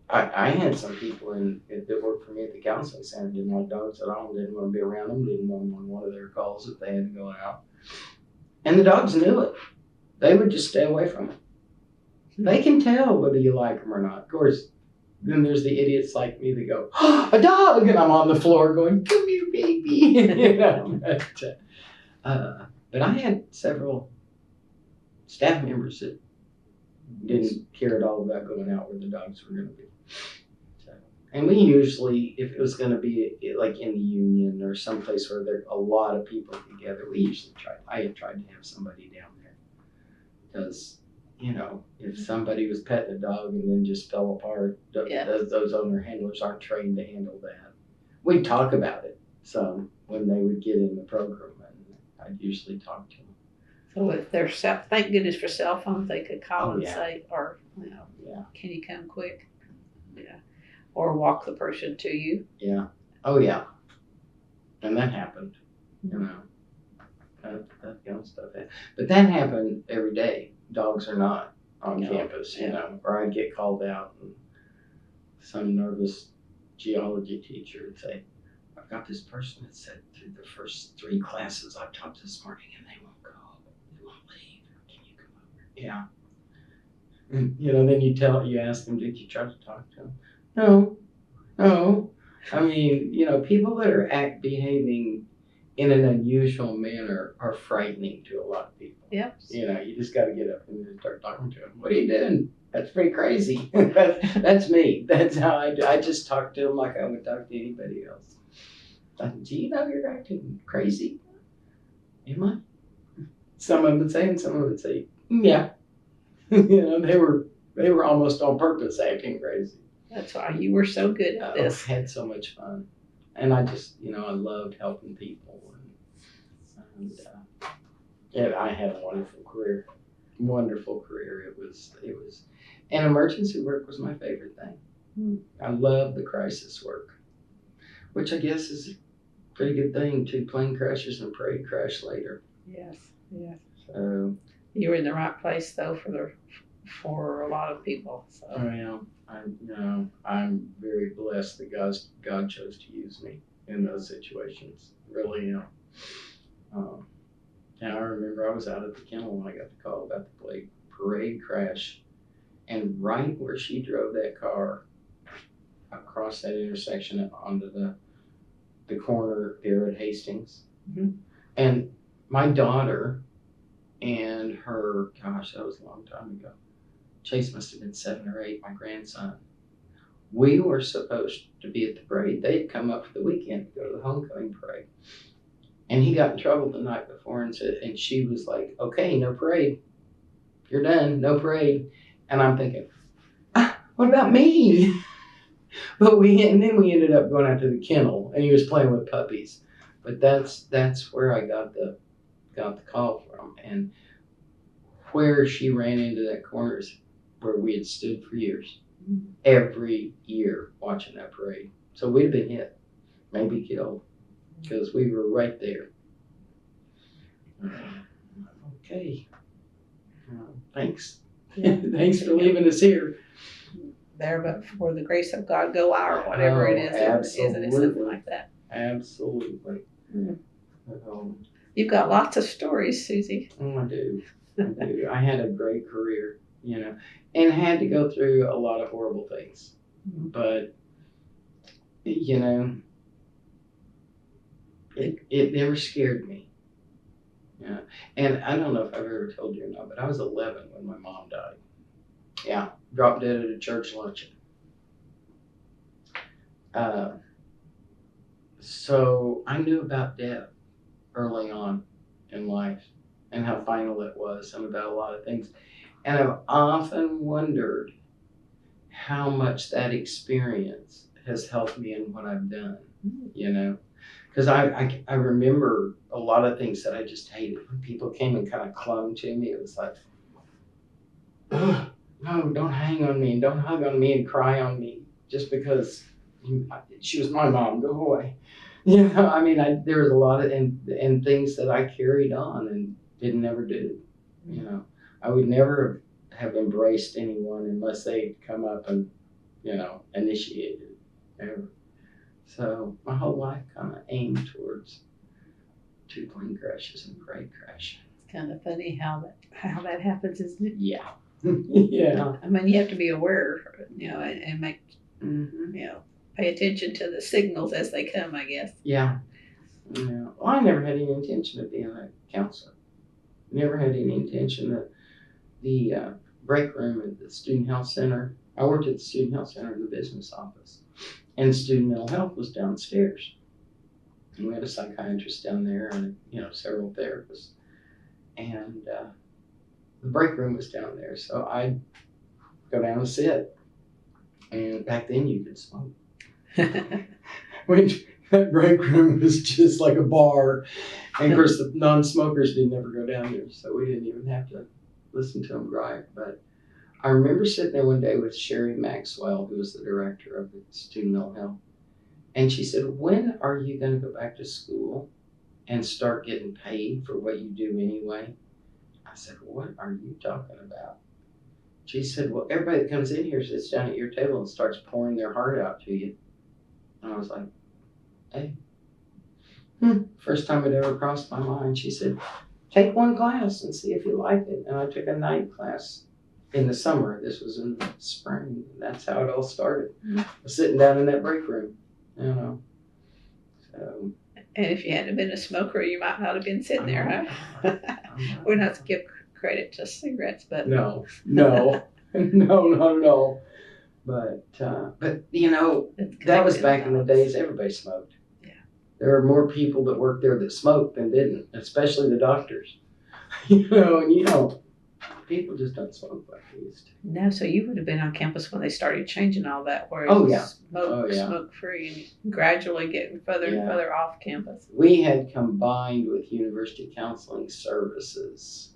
S2: I had some people that worked for me at the counseling center didn't like dogs at all, didn't want to be around them, didn't want them on one of their calls if they had to go out. And the dogs knew it. They would just stay away from it. They can tell whether you like them or not. Of course, then there's the idiots like me that go, "Oh, a dog!" And I'm on the floor going, "Come here, baby." You know, but I had several staff members that didn't care at all about going out where the dogs were going to be. So, and we usually, if it was going to be like in the union or someplace where there are a lot of people together, I had tried to have somebody down there. Because, you know, if somebody was petting a dog and then just fell apart, those owner handlers aren't trained to handle that. We'd talk about it some when they would get in the program, and I'd usually talk to them.
S1: So if they're thank goodness for cell phones, they could call and say, or can you come quick? Yeah, or walk the person to you.
S2: Yeah. Oh yeah. And that happened, you know. That kind of stuff. But that happened every day. Dogs are not on campus, you know, or I'd get called out and some nervous geology teacher would say, I've got this person that said through the first 3 classes I've taught this morning and they won't go. They won't leave. Can you come over? Yeah. And, you know, then you ask them, did you try to talk to them? No. I mean, you know, people that are behaving in an unusual manner are frightening to a lot of people.
S1: Yep.
S2: You know, you just got to get up and start talking to them. What are you doing? That's pretty crazy. That's me. That's how I do. I just talk to them like I would talk to anybody else. Do you know you're acting crazy? Am I? Some of them would say, and some of them would say, yeah. You know, they were almost on purpose acting crazy.
S1: That's why you were so good at this.
S2: I had so much fun. And I just, you know, I loved helping people. And yeah, I had a wonderful career. Wonderful career. It was, and emergency work was my favorite thing. I love the crisis work, which I guess is a pretty good thing. 2 plane crashes and a parade crash later.
S1: Yes.
S2: So
S1: you were in the right place though for a lot of people. So.
S2: I'm very blessed that God chose to use me in those situations. Really am. And I remember I was out at the kennel when I got the call about the parade crash, and right where she drove that car across that intersection onto the corner there at Hastings. Mm-hmm. And my daughter and her, gosh, that was a long time ago. Chase must have been 7 or 8, my grandson. We were supposed to be at the parade. They'd come up for the weekend to go to the homecoming parade. And he got in trouble the night before and she was like, okay, no parade. You're done, no parade. And I'm thinking, what about me? But then we ended up going out to the kennel and he was playing with puppies. But that's where I got the call from. And where she ran into that corner is where we had stood for years. Every year watching that parade. So we'd have been hit, maybe killed, because we were right there. Okay. Thanks. Yeah. Thanks for leaving us here.
S1: There, but for the grace of God, go I, or whatever it is.
S2: Absolutely.
S1: Isn't it something like that?
S2: Absolutely.
S1: You've got lots of stories, Susie.
S2: I do. I had a great career, you know, and had to go through a lot of horrible things. But, you know, it never scared me. Yeah. And I don't know if I've ever told you or not, but I was 11 when my mom died. Yeah. Dropped dead at a church luncheon. So I knew about death early on in life and how final it was and about a lot of things. And I've often wondered how much that experience has helped me in what I've done, you know? Because I remember a lot of things that I just hated. When people came and kind of clung to me, it was like, oh, no, don't hang on me and don't hug on me and cry on me just because she was my mom, go away. You know, I mean, there was a lot of, and things that I carried on and didn't ever do, you know. I would never have embraced anyone unless they'd come up and, you know, initiated ever. So my whole life kind of aimed towards 2 plane crashes and parade crash.
S1: It's kind of funny how that happens, isn't it?
S2: Yeah. Yeah.
S1: I mean, you have to be aware, you know, and make, you know, pay attention to the signals as they come, I guess.
S2: Yeah. Well, I never had any intention of being a counselor. Never had any intention that the break room at the Student Health Center, I worked at the Student Health Center in the business office, and student mental health was downstairs. And we had a psychiatrist down there and, you know, several therapists. And the break room was down there, so I'd go down and sit. And back then you could smoke. Which that break room was just like a bar. And of course the non-smokers didn't ever go down there, so we didn't even have to listen to them gripe. But I remember sitting there one day with Sherry Maxwell, who was the director of the student mental health. And she said, when are you going to go back to school and start getting paid for what you do anyway? I said, what are you talking about? She said, well, everybody that comes in here sits down at your table and starts pouring their heart out to you. And I was like, hey. First time it ever crossed my mind. She said, take one class and see if you like it. And I took a night class in the summer. This was in the spring. That's how it all started. I was sitting down in that break room, you know. So,
S1: and if you hadn't been a smoker, you might not have been sitting there, huh? We're not to give credit to cigarettes, but
S2: no, not at all. But you know, that was back in the days. Everybody smoked.
S1: Yeah.
S2: There were more people that worked there that smoked than didn't, especially the doctors. You know, and people just don't smoke like they used to.
S1: No, so you would have been on campus when they started changing all that, where smoke free and gradually getting further and further off campus.
S2: We had combined with University Counseling Services,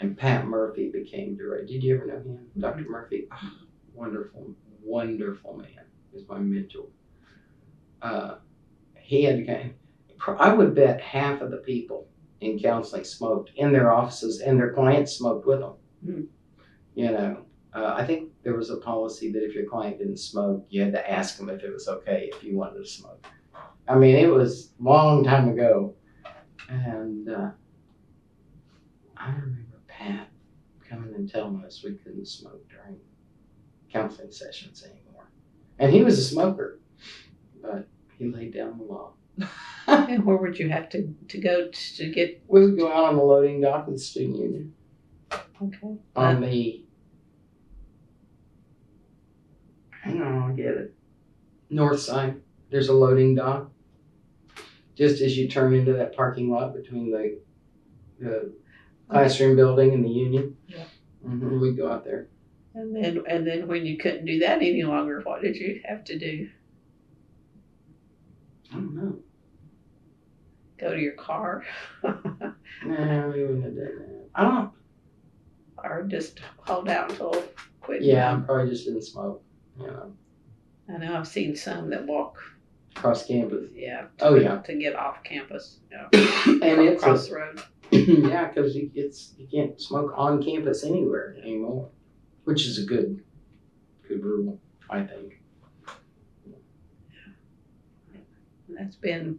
S2: and Pat Murphy became director. Did you ever know him? Dr. Murphy? Oh, wonderful, wonderful man. He was my mentor. He had I would bet half of the people in counseling smoked in their offices, and their clients smoked with them.
S1: Mm-hmm.
S2: You know, I think there was a policy that if your client didn't smoke, you had to ask them if it was okay if you wanted to smoke. I mean, it was a long time ago. And I remember Pat coming and telling us we couldn't smoke during counseling sessions anymore. And he was a smoker, but he laid down the law.
S1: And where would you have to go to get?
S2: We would go out on the loading dock with the student union.
S1: Okay.
S2: On the, hang on, I'll get it. North side, there's a loading dock. Just as you turn into that parking lot between the classroom building and the union.
S1: Yeah.
S2: We'd go out there.
S1: And then when you couldn't do that any longer, what did you have to do?
S2: I don't know.
S1: Go to your car?
S2: No, we wouldn't have done that. I don't.
S1: Or just hold out until quit.
S2: Yeah, I probably just didn't smoke. You know.
S1: I know I've seen some that walk
S2: across campus.
S1: Yeah.
S2: To
S1: get off campus. Yeah.
S2: And it's
S1: across the road.
S2: Yeah, because you can't smoke on campus anywhere anymore, which is a good rule, I think.
S1: That's been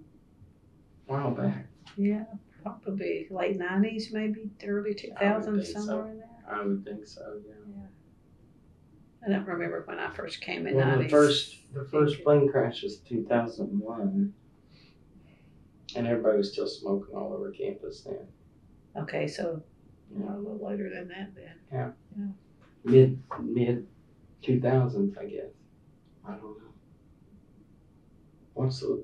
S2: a while back.
S1: Yeah, probably late 90s, maybe early 2000s, somewhere in there.
S2: I would think so, yeah.
S1: I don't remember when I first came in
S2: 90s. The first plane crash was 2001, and everybody was still smoking all over campus then.
S1: Okay, so a little later than that then.
S2: Yeah. Mid 2000s, I guess. I don't know. Once the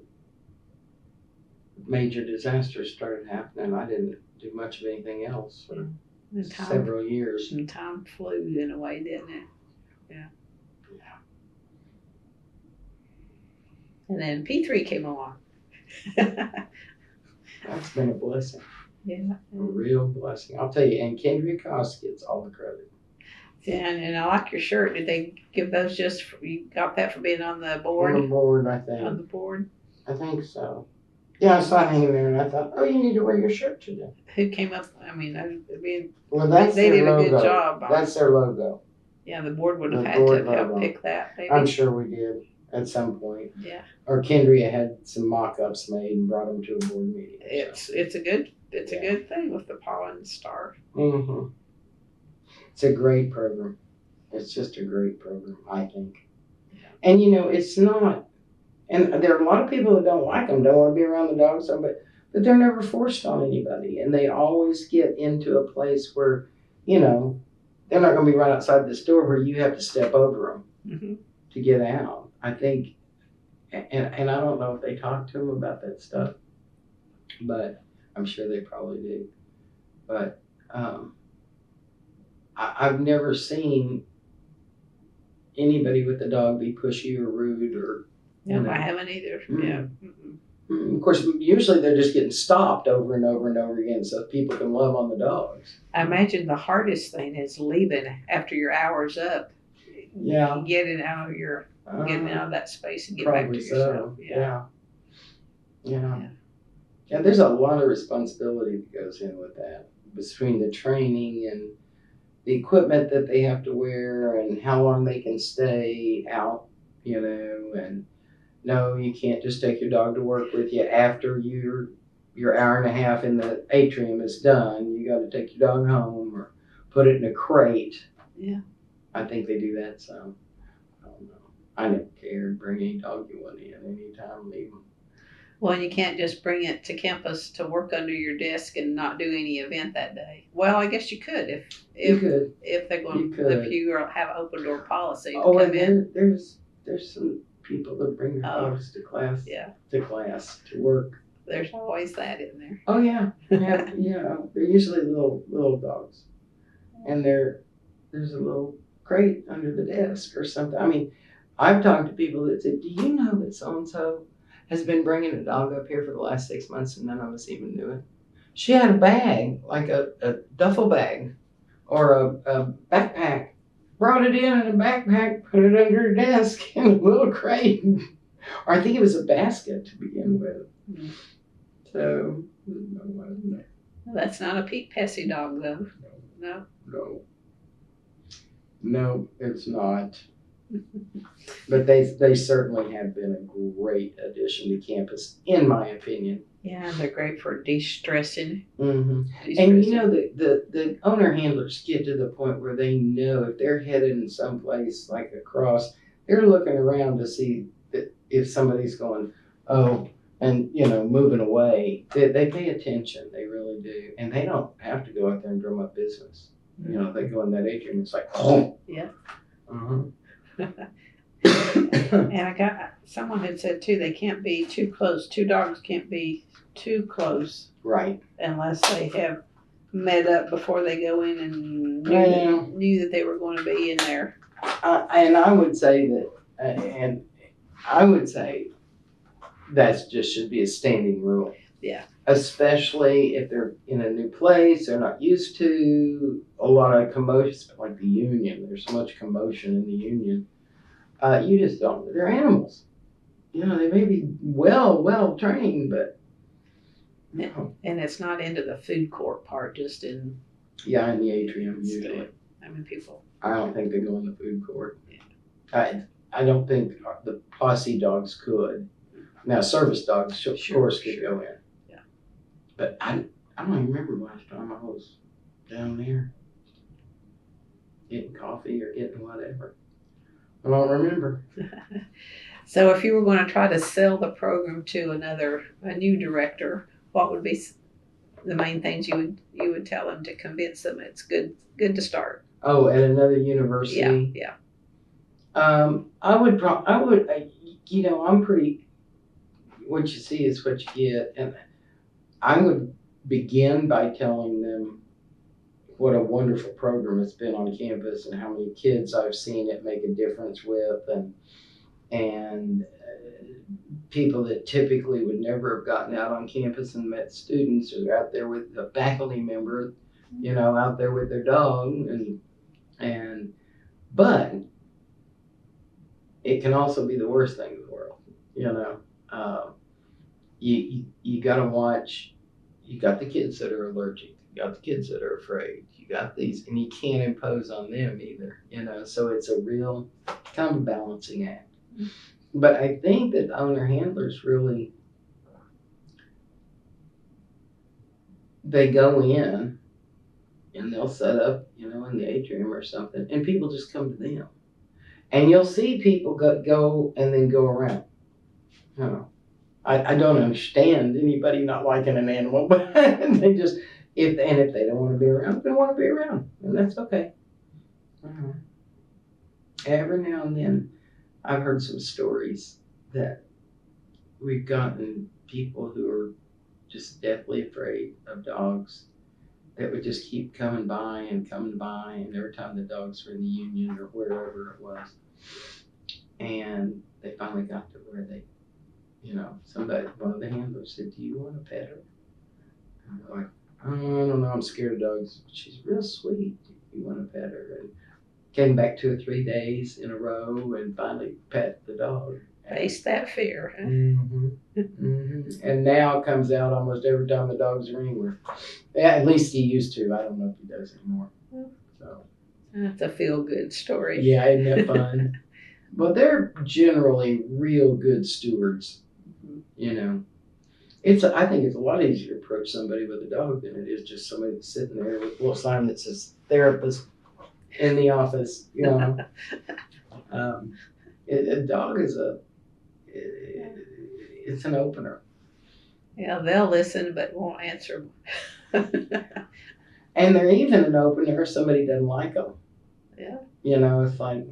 S2: major disasters started happening, I didn't do much of anything else for several years.
S1: And time flew in a way, didn't it? Yeah. And then P3 came along.
S2: That's been a blessing.
S1: Yeah.
S2: A real blessing. I'll tell you, and Kendria gets all the credit.
S1: Yeah, and I like your shirt. Did they give those you got that for being on the board?
S2: On the board, I think.
S1: On the board?
S2: I think so. Yeah, I saw it hanging there, and I thought, oh, you need to wear your shirt today.
S1: Who came up?
S2: Well, that's
S1: they did
S2: logo.
S1: A good job.
S2: That's their logo.
S1: Yeah, the board would have had to help pick that, maybe.
S2: I'm sure we did at some point.
S1: Yeah.
S2: Or Kendria had some mock-ups made and brought them to a board meeting.
S1: It's a good thing with the pollen star.
S2: Mm-hmm. It's a great program. It's just a great program, I think. Yeah. And it's not. And there are a lot of people that don't like them, don't want to be around the dogs, but they're never forced on anybody, and they always get into a place where, they're not going to be right outside this door where you have to step over them to get out. I think, and I don't know if they talk to them about that stuff, but I'm sure they probably do. But I've never seen anybody with a dog be pushy or rude or.
S1: No, I haven't either. Mm-hmm. Yeah. Mm-hmm.
S2: Of course, usually they're just getting stopped over and over and over again so people can love on the dogs.
S1: I imagine the hardest thing is leaving after your hour's up.
S2: Yeah.
S1: Getting out of your getting out of that space and get back to
S2: Probably
S1: yourself.
S2: so. Yeah, there's a lot of responsibility that goes in with that, between the training and the equipment that they have to wear and how long they can stay out, and no, you can't just take your dog to work with you after your hour and a half in the atrium is done. You got to take your dog home or put it in a crate.
S1: Yeah.
S2: I think they do that, so I don't know. I never cared. Bring any dog you want in anytime, leave them.
S1: Well, you can't just bring it to campus to work under your desk and not do any event that day. Well, I guess you could
S2: You could.
S1: if they're going
S2: You could.
S1: if you have open door policy to
S2: Oh,
S1: come
S2: and
S1: in.
S2: there's some people that bring their dogs to class.
S1: Yeah.
S2: To work.
S1: There's always that in there.
S2: Oh yeah. Yeah. They're usually little dogs, and there's a little crate under the desk or something. I mean, I've talked to people that said, "Do you know that so and so has been bringing a dog up here for the last 6 months and none of us even knew it? She had a bag, like a duffel bag or a backpack, brought it in a backpack, put it under her desk in a little crate, or I think it was a basket to begin with."
S1: Mm.
S2: So,
S1: That's not a Pete Posse dog, though. No.
S2: No, it's not. But they certainly have been a great addition to campus, in my opinion.
S1: Yeah, they're great for de-stressing.
S2: Mm-hmm. And the owner handlers get to the point where they know if they're headed in some place like across, they're looking around to see that if somebody's going, and moving away. They pay attention. They really do, and they don't have to go out there and drum up business. They go in that atrium. It's like,
S1: yeah.
S2: Uh-huh.
S1: And someone had said too, they can't be too close. Two dogs can't be too close.
S2: Right.
S1: Unless they have met up before they go in and knew that they were going to be in there.
S2: And I would say that just should be a standing rule.
S1: Yeah.
S2: Especially if they're in a new place, they're not used to a lot of commotion, like the union. There's so much commotion in the union. You just don't. They're animals. They may be well trained, but
S1: and it's not into the food court part, just in
S2: in the atrium usually.
S1: I mean, people.
S2: I don't think they go in the food court. I don't think the posse dogs could. Now, service dogs, of course, could go in.
S1: Yeah.
S2: But I don't even remember last time I was down there getting coffee or getting whatever. I don't remember.
S1: So if you were going to try to sell the program to a new director, what would be the main things you would tell them to convince them it's good to start?
S2: Oh, at another university?
S1: Yeah.
S2: I'm pretty, what you see is what you get. And I would begin by telling them what a wonderful program it's been on campus and how many kids I've seen it make a difference with, and people that typically would never have gotten out on campus and met students, or out there with a faculty member, out there with their dog, but it can also be the worst thing in the world. You got to watch. You got the kids that are allergic. You got the kids that are afraid. You got these, and you can't impose on them either. So it's a real kind of balancing act. But I think that owner handlers really, they go in and they'll set up, in the atrium or something, and people just come to them. And you'll see people go and then go around. I don't understand anybody not liking an animal, but they just, if they don't want to be around, they don't want to be around, and that's okay. Every now and then, I've heard some stories that we've gotten people who are just deathly afraid of dogs that would just keep coming by, and every time the dogs were in the union or wherever it was. And they finally got to where they, one of the handlers said, "Do you want to pet her?" And they're like, "Oh, I don't know, I'm scared of dogs." "She's real sweet. You want to pet her?" And came back 2 or 3 days in a row and finally pet dog.
S1: Face that fear. Huh?
S2: And now it comes out almost every time the dogs are anywhere. Yeah, at least he used to. I don't know if he does anymore. So
S1: That's a feel-good story.
S2: yeah, isn't that fun? But they're generally real good stewards. You know, I think it's a lot easier to approach somebody with a dog than it is just somebody that's sitting there with a little sign that says therapist in the office. You know, a dog is it's an opener.
S1: Yeah, they'll listen but won't answer.
S2: And they're even an opener if somebody doesn't like them.
S1: Yeah.
S2: You know, it's like,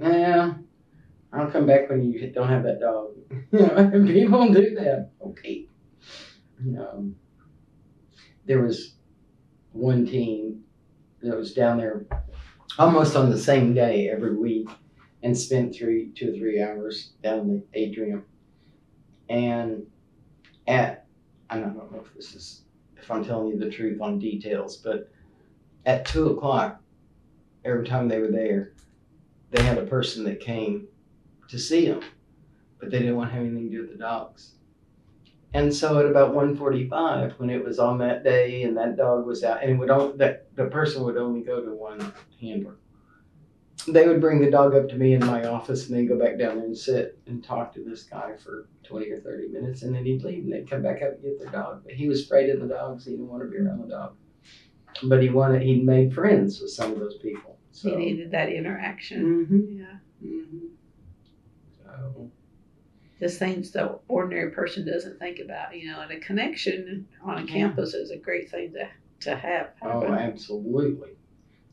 S2: I'll come back when you don't have that dog. You know, and people do that. Okay. There was one team that was down there almost on the same day every week and spent 2 or 3 hours down in the atrium. And I don't know if I'm telling you the truth on details, but at 2:00, every time they were there, they had a person that came to see them, but they didn't want to have anything to do with the dogs. And so at about 1:45, when it was on that day and that dog was out, and the person would only go to one handler, they would bring the dog up to me in my office and then go back down there and sit and talk to this guy for 20 or 30 minutes, and then he'd leave and they'd come back up and get their dog. But he was afraid of the dogs. He didn't want to be around the dog. But he'd made friends with some of those people. So.
S1: He needed that interaction. Yeah.
S2: So.
S1: Just things the ordinary person doesn't think about, and a connection on a campus is a great thing to have.
S2: Oh, absolutely.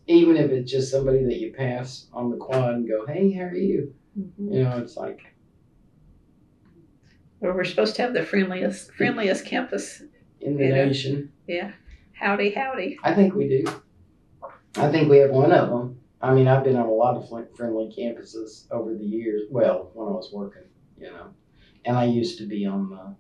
S2: Even if it's just somebody that you pass on the quad and go, hey, how are you?
S1: Mm-hmm.
S2: It's like.
S1: Well, we're supposed to have the friendliest campus
S2: in the nation.
S1: Yeah. Howdy, howdy.
S2: I think we do. I think we have one of them. I mean, I've been on a lot of friendly campuses over the years. Well, when I was working, and I used to be on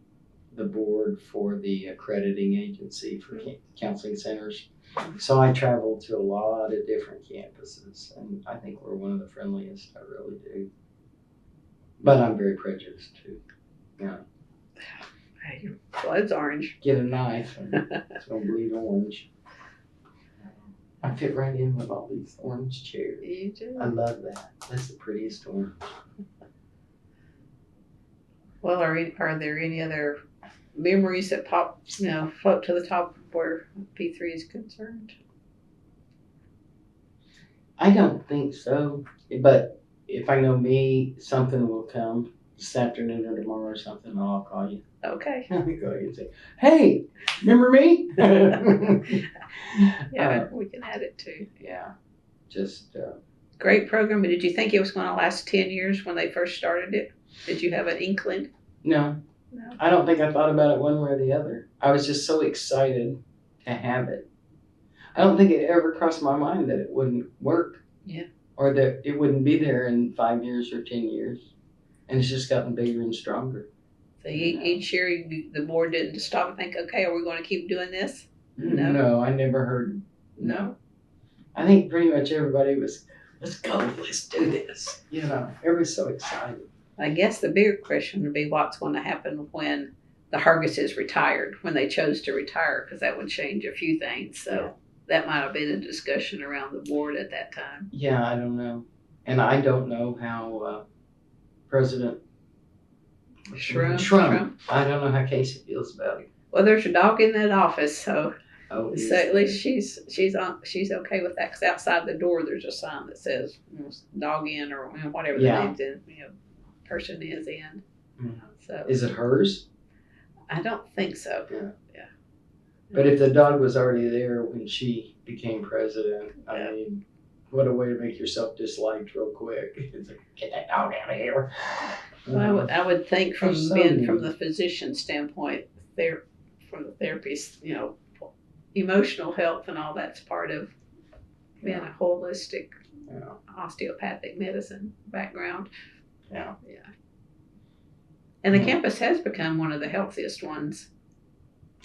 S2: the board for the accrediting agency for counseling centers. So I traveled to a lot of different campuses, and I think we're one of the friendliest. I really do. But I'm very prejudiced too. Yeah.
S1: Your blood's orange.
S2: Get a knife and it's gonna bleed orange. I fit right in with all these orange chairs.
S1: You do.
S2: I love that. That's the prettiest orange.
S1: Well, are there any other memories that float to the top where P3 is concerned?
S2: I don't think so. But if I know me, something will come this afternoon or tomorrow or something, and I'll call you.
S1: Okay.
S2: Let me go ahead and say, hey, remember me?
S1: Yeah, we can add it too.
S2: Yeah. Just.
S1: Great program, but did you think it was going to last 10 years when they first started it? Did you have an inkling?
S2: No. I don't think I thought about it one way or the other. I was just so excited to have it. I don't think it ever crossed my mind that it wouldn't work.
S1: Yeah.
S2: Or that it wouldn't be there in 5 years or 10 years. And it's just gotten bigger and stronger.
S1: So each year the board didn't stop and think, okay, are we going to keep doing this?
S2: No, I never heard. No. I think pretty much everybody was, let's go, let's do this. Everybody's so excited.
S1: I guess the bigger question would be what's going to happen when the Hargis is retired, when they chose to retire, because that would change a few things. So that might have been a discussion around the board at that time.
S2: Yeah, I don't know. And I don't know how President Trump. I don't know how Casey feels about it.
S1: Well, there's a dog in that office, so at least she's okay with that. Because outside the door, there's a sign that says "dog in" or whatever the name's in. Person is in. So
S2: is it hers?
S1: I don't think so.
S2: Yeah. But if the dog was already there when she became president, I mean, what a way to make yourself disliked real quick. It's like, get that dog out of here.
S1: Well, I would think from the physician standpoint, from the therapist, emotional health and all that's part of being a holistic osteopathic medicine background.
S2: Yeah.
S1: And the campus has become one of the healthiest ones.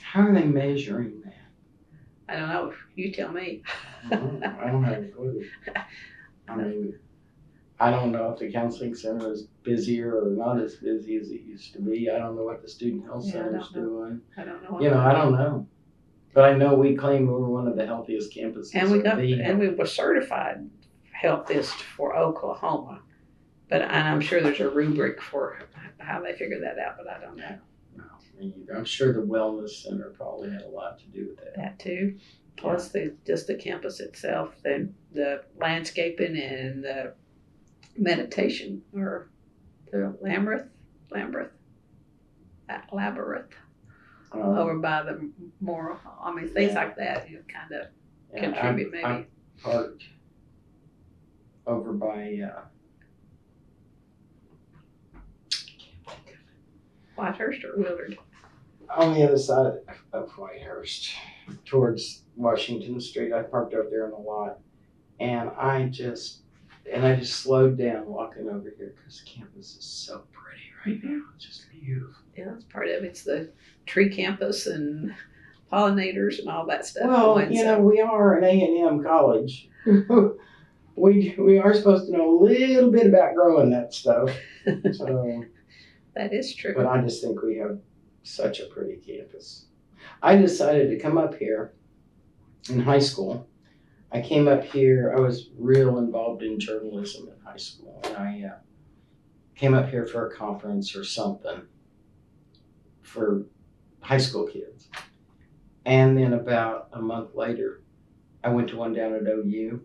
S2: How are they measuring that?
S1: I don't know. You tell me.
S2: I don't have a clue. I mean, I don't know if the counseling center is busier or not as busy as it used to be. I don't know what the student health center is doing.
S1: I don't know.
S2: I don't know. But I know we claim we were one of the healthiest campuses.
S1: And we were certified healthiest for Oklahoma. But I'm sure there's a rubric for how they figure that out, but I don't know.
S2: No, me either. I'm sure the wellness center probably had a lot to do with that.
S1: That too. Plus just the campus itself, the landscaping and the meditation, or the labyrinth over by the moral. I mean, things like that, kind of contribute maybe.
S2: I parked over by
S1: Whitehurst or Willard?
S2: On the other side of Whitehurst, towards Washington Street. I parked up there in a lot, and I just slowed down walking over here because campus is so pretty right now. It's just beautiful.
S1: Yeah, that's part of it. It's the tree campus and pollinators and all that stuff.
S2: Well, we are an A&M college. we are supposed to know a little bit about growing that stuff. So
S1: that is true.
S2: But I just think we have such a pretty campus. I decided to come up here in high school. I came up here, I was real involved in journalism in high school, and I came up here for a conference or something for high school kids. And then about a month later, I went to one down at OU,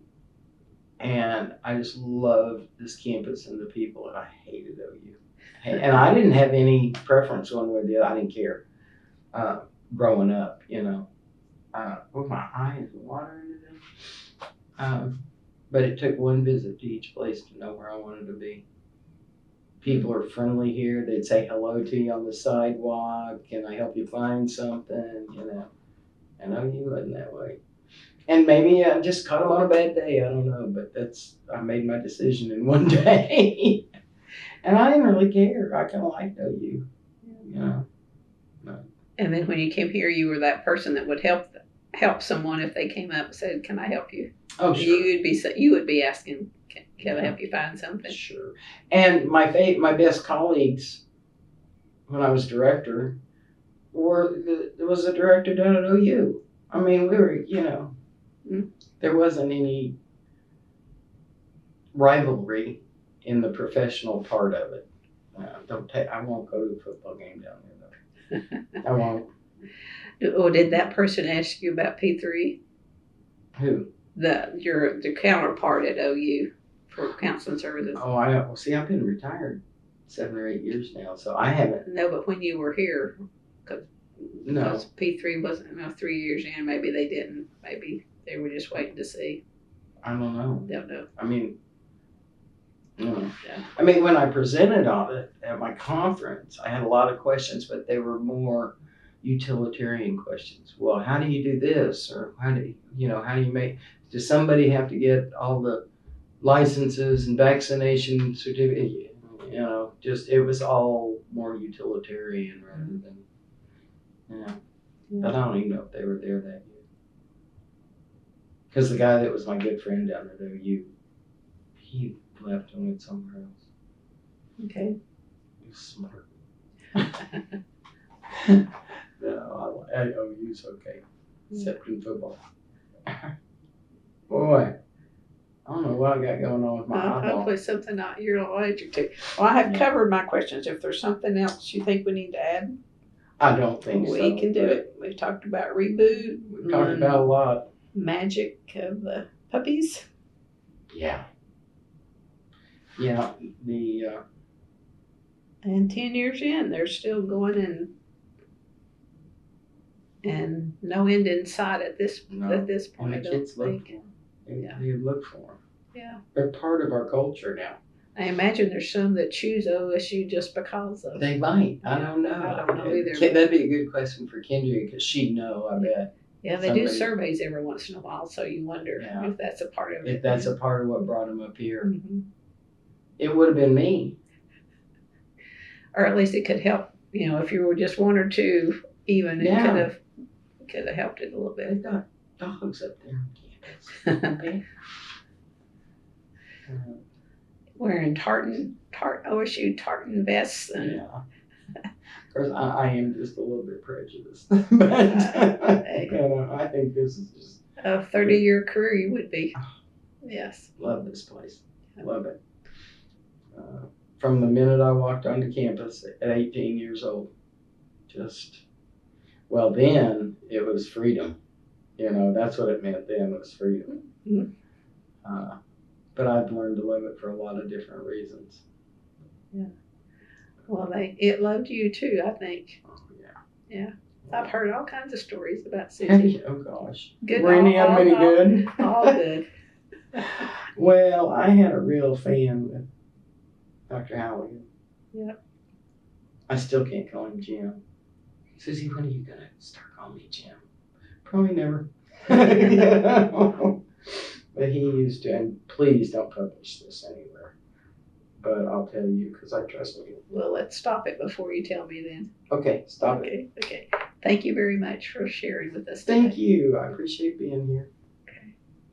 S2: and I just loved this campus and the people, and I hated OU. And I didn't have any preference one way or the other. I didn't care growing up, with my eyes watering today. But it took one visit to each place to know where I wanted to be. People are friendly here. They'd say hello to you on the sidewalk. Can I help you find something? And OU wasn't that way. And maybe I just caught them on a bad day. I don't know. But I made my decision in one day. And I didn't really care. I kind of liked OU, No.
S1: And then when you came here, you were that person that would help someone if they came up and said, "Can I help you?"
S2: Oh, sure.
S1: You would be asking, "Can I help you find something?"
S2: Sure. And my best colleagues when I was director was a director down at OU. I mean, we were, there wasn't any rivalry in the professional part of it. I won't go to a football game down there though. I won't.
S1: Or did that person ask you about P3?
S2: Who?
S1: The counterpart at OU for counseling services.
S2: Oh, I've been retired 7 or 8 years now, so I haven't.
S1: No, but when you were here, because P3 wasn't 3 years in, maybe they didn't. Maybe they were just waiting to see.
S2: I don't know.
S1: Don't know.
S2: I mean, I mean, when I presented on it at my conference, I had a lot of questions, but they were more utilitarian questions. Well, how do you do this? Or how do you make, does somebody have to get all the licenses and vaccination certificates? It was all more utilitarian rather than, But I don't even know if they were there that year. Because the guy that was my good friend down at OU, he left and went somewhere else.
S1: Okay.
S2: He was smart. No, OU's okay, except in football. Boy, I don't know what I got going on with my eyeball.
S1: Hopefully something you're allergic to. Well, I have covered my questions. If there's something else you think we need to add,
S2: I don't think so.
S1: We can do it. We've talked about reboot.
S2: We've talked about a lot.
S1: Magic of the puppies.
S2: Yeah. Yeah,
S1: and 10 years in, they're still going and no end in sight at this point.
S2: And the kids look for them. They look for them.
S1: Yeah.
S2: They're part of our culture now.
S1: I imagine there's some that choose OSU just because of.
S2: They might. I don't know.
S1: I don't know either.
S2: That'd be a good question for Kendria because she'd know, I bet.
S1: Yeah, they do surveys every once in a while, so you wonder if that's a part of it.
S2: If that's a part of what brought them up here.
S1: Mm-hmm.
S2: It would have been me.
S1: Or at least it could help, if you were just one or two even, it could have helped it a little bit.
S2: They got dogs up there on campus.
S1: wearing OSU tartan vests and
S2: Yeah. Of course, I am just a little bit prejudiced, but I think this is just
S1: a 30-year career you would be. Yes.
S2: Love this place. Love it. From the minute I walked onto campus at 18 years old, then it was freedom. That's what it meant then, was freedom.
S1: Mm-hmm.
S2: But I've learned to love it for a lot of different reasons.
S1: Yeah. Well, it loved you too, I think.
S2: Oh, yeah.
S1: Yeah. I've heard all kinds of stories about Susie.
S2: Oh, gosh.
S1: Good.
S2: Were any of them any good?
S1: All good.
S2: Well, I had a real fan with Dr. Halligan.
S1: Yep.
S2: I still can't call him Jim. Susie, when are you going to start calling me Jim? Probably never. But he used to, and please don't publish this anywhere. But I'll tell you because I trust you.
S1: Well, let's stop it before you tell me then.
S2: Okay, stop it.
S1: Okay. Thank you very much for sharing with us
S2: today. Thank you. I appreciate being here.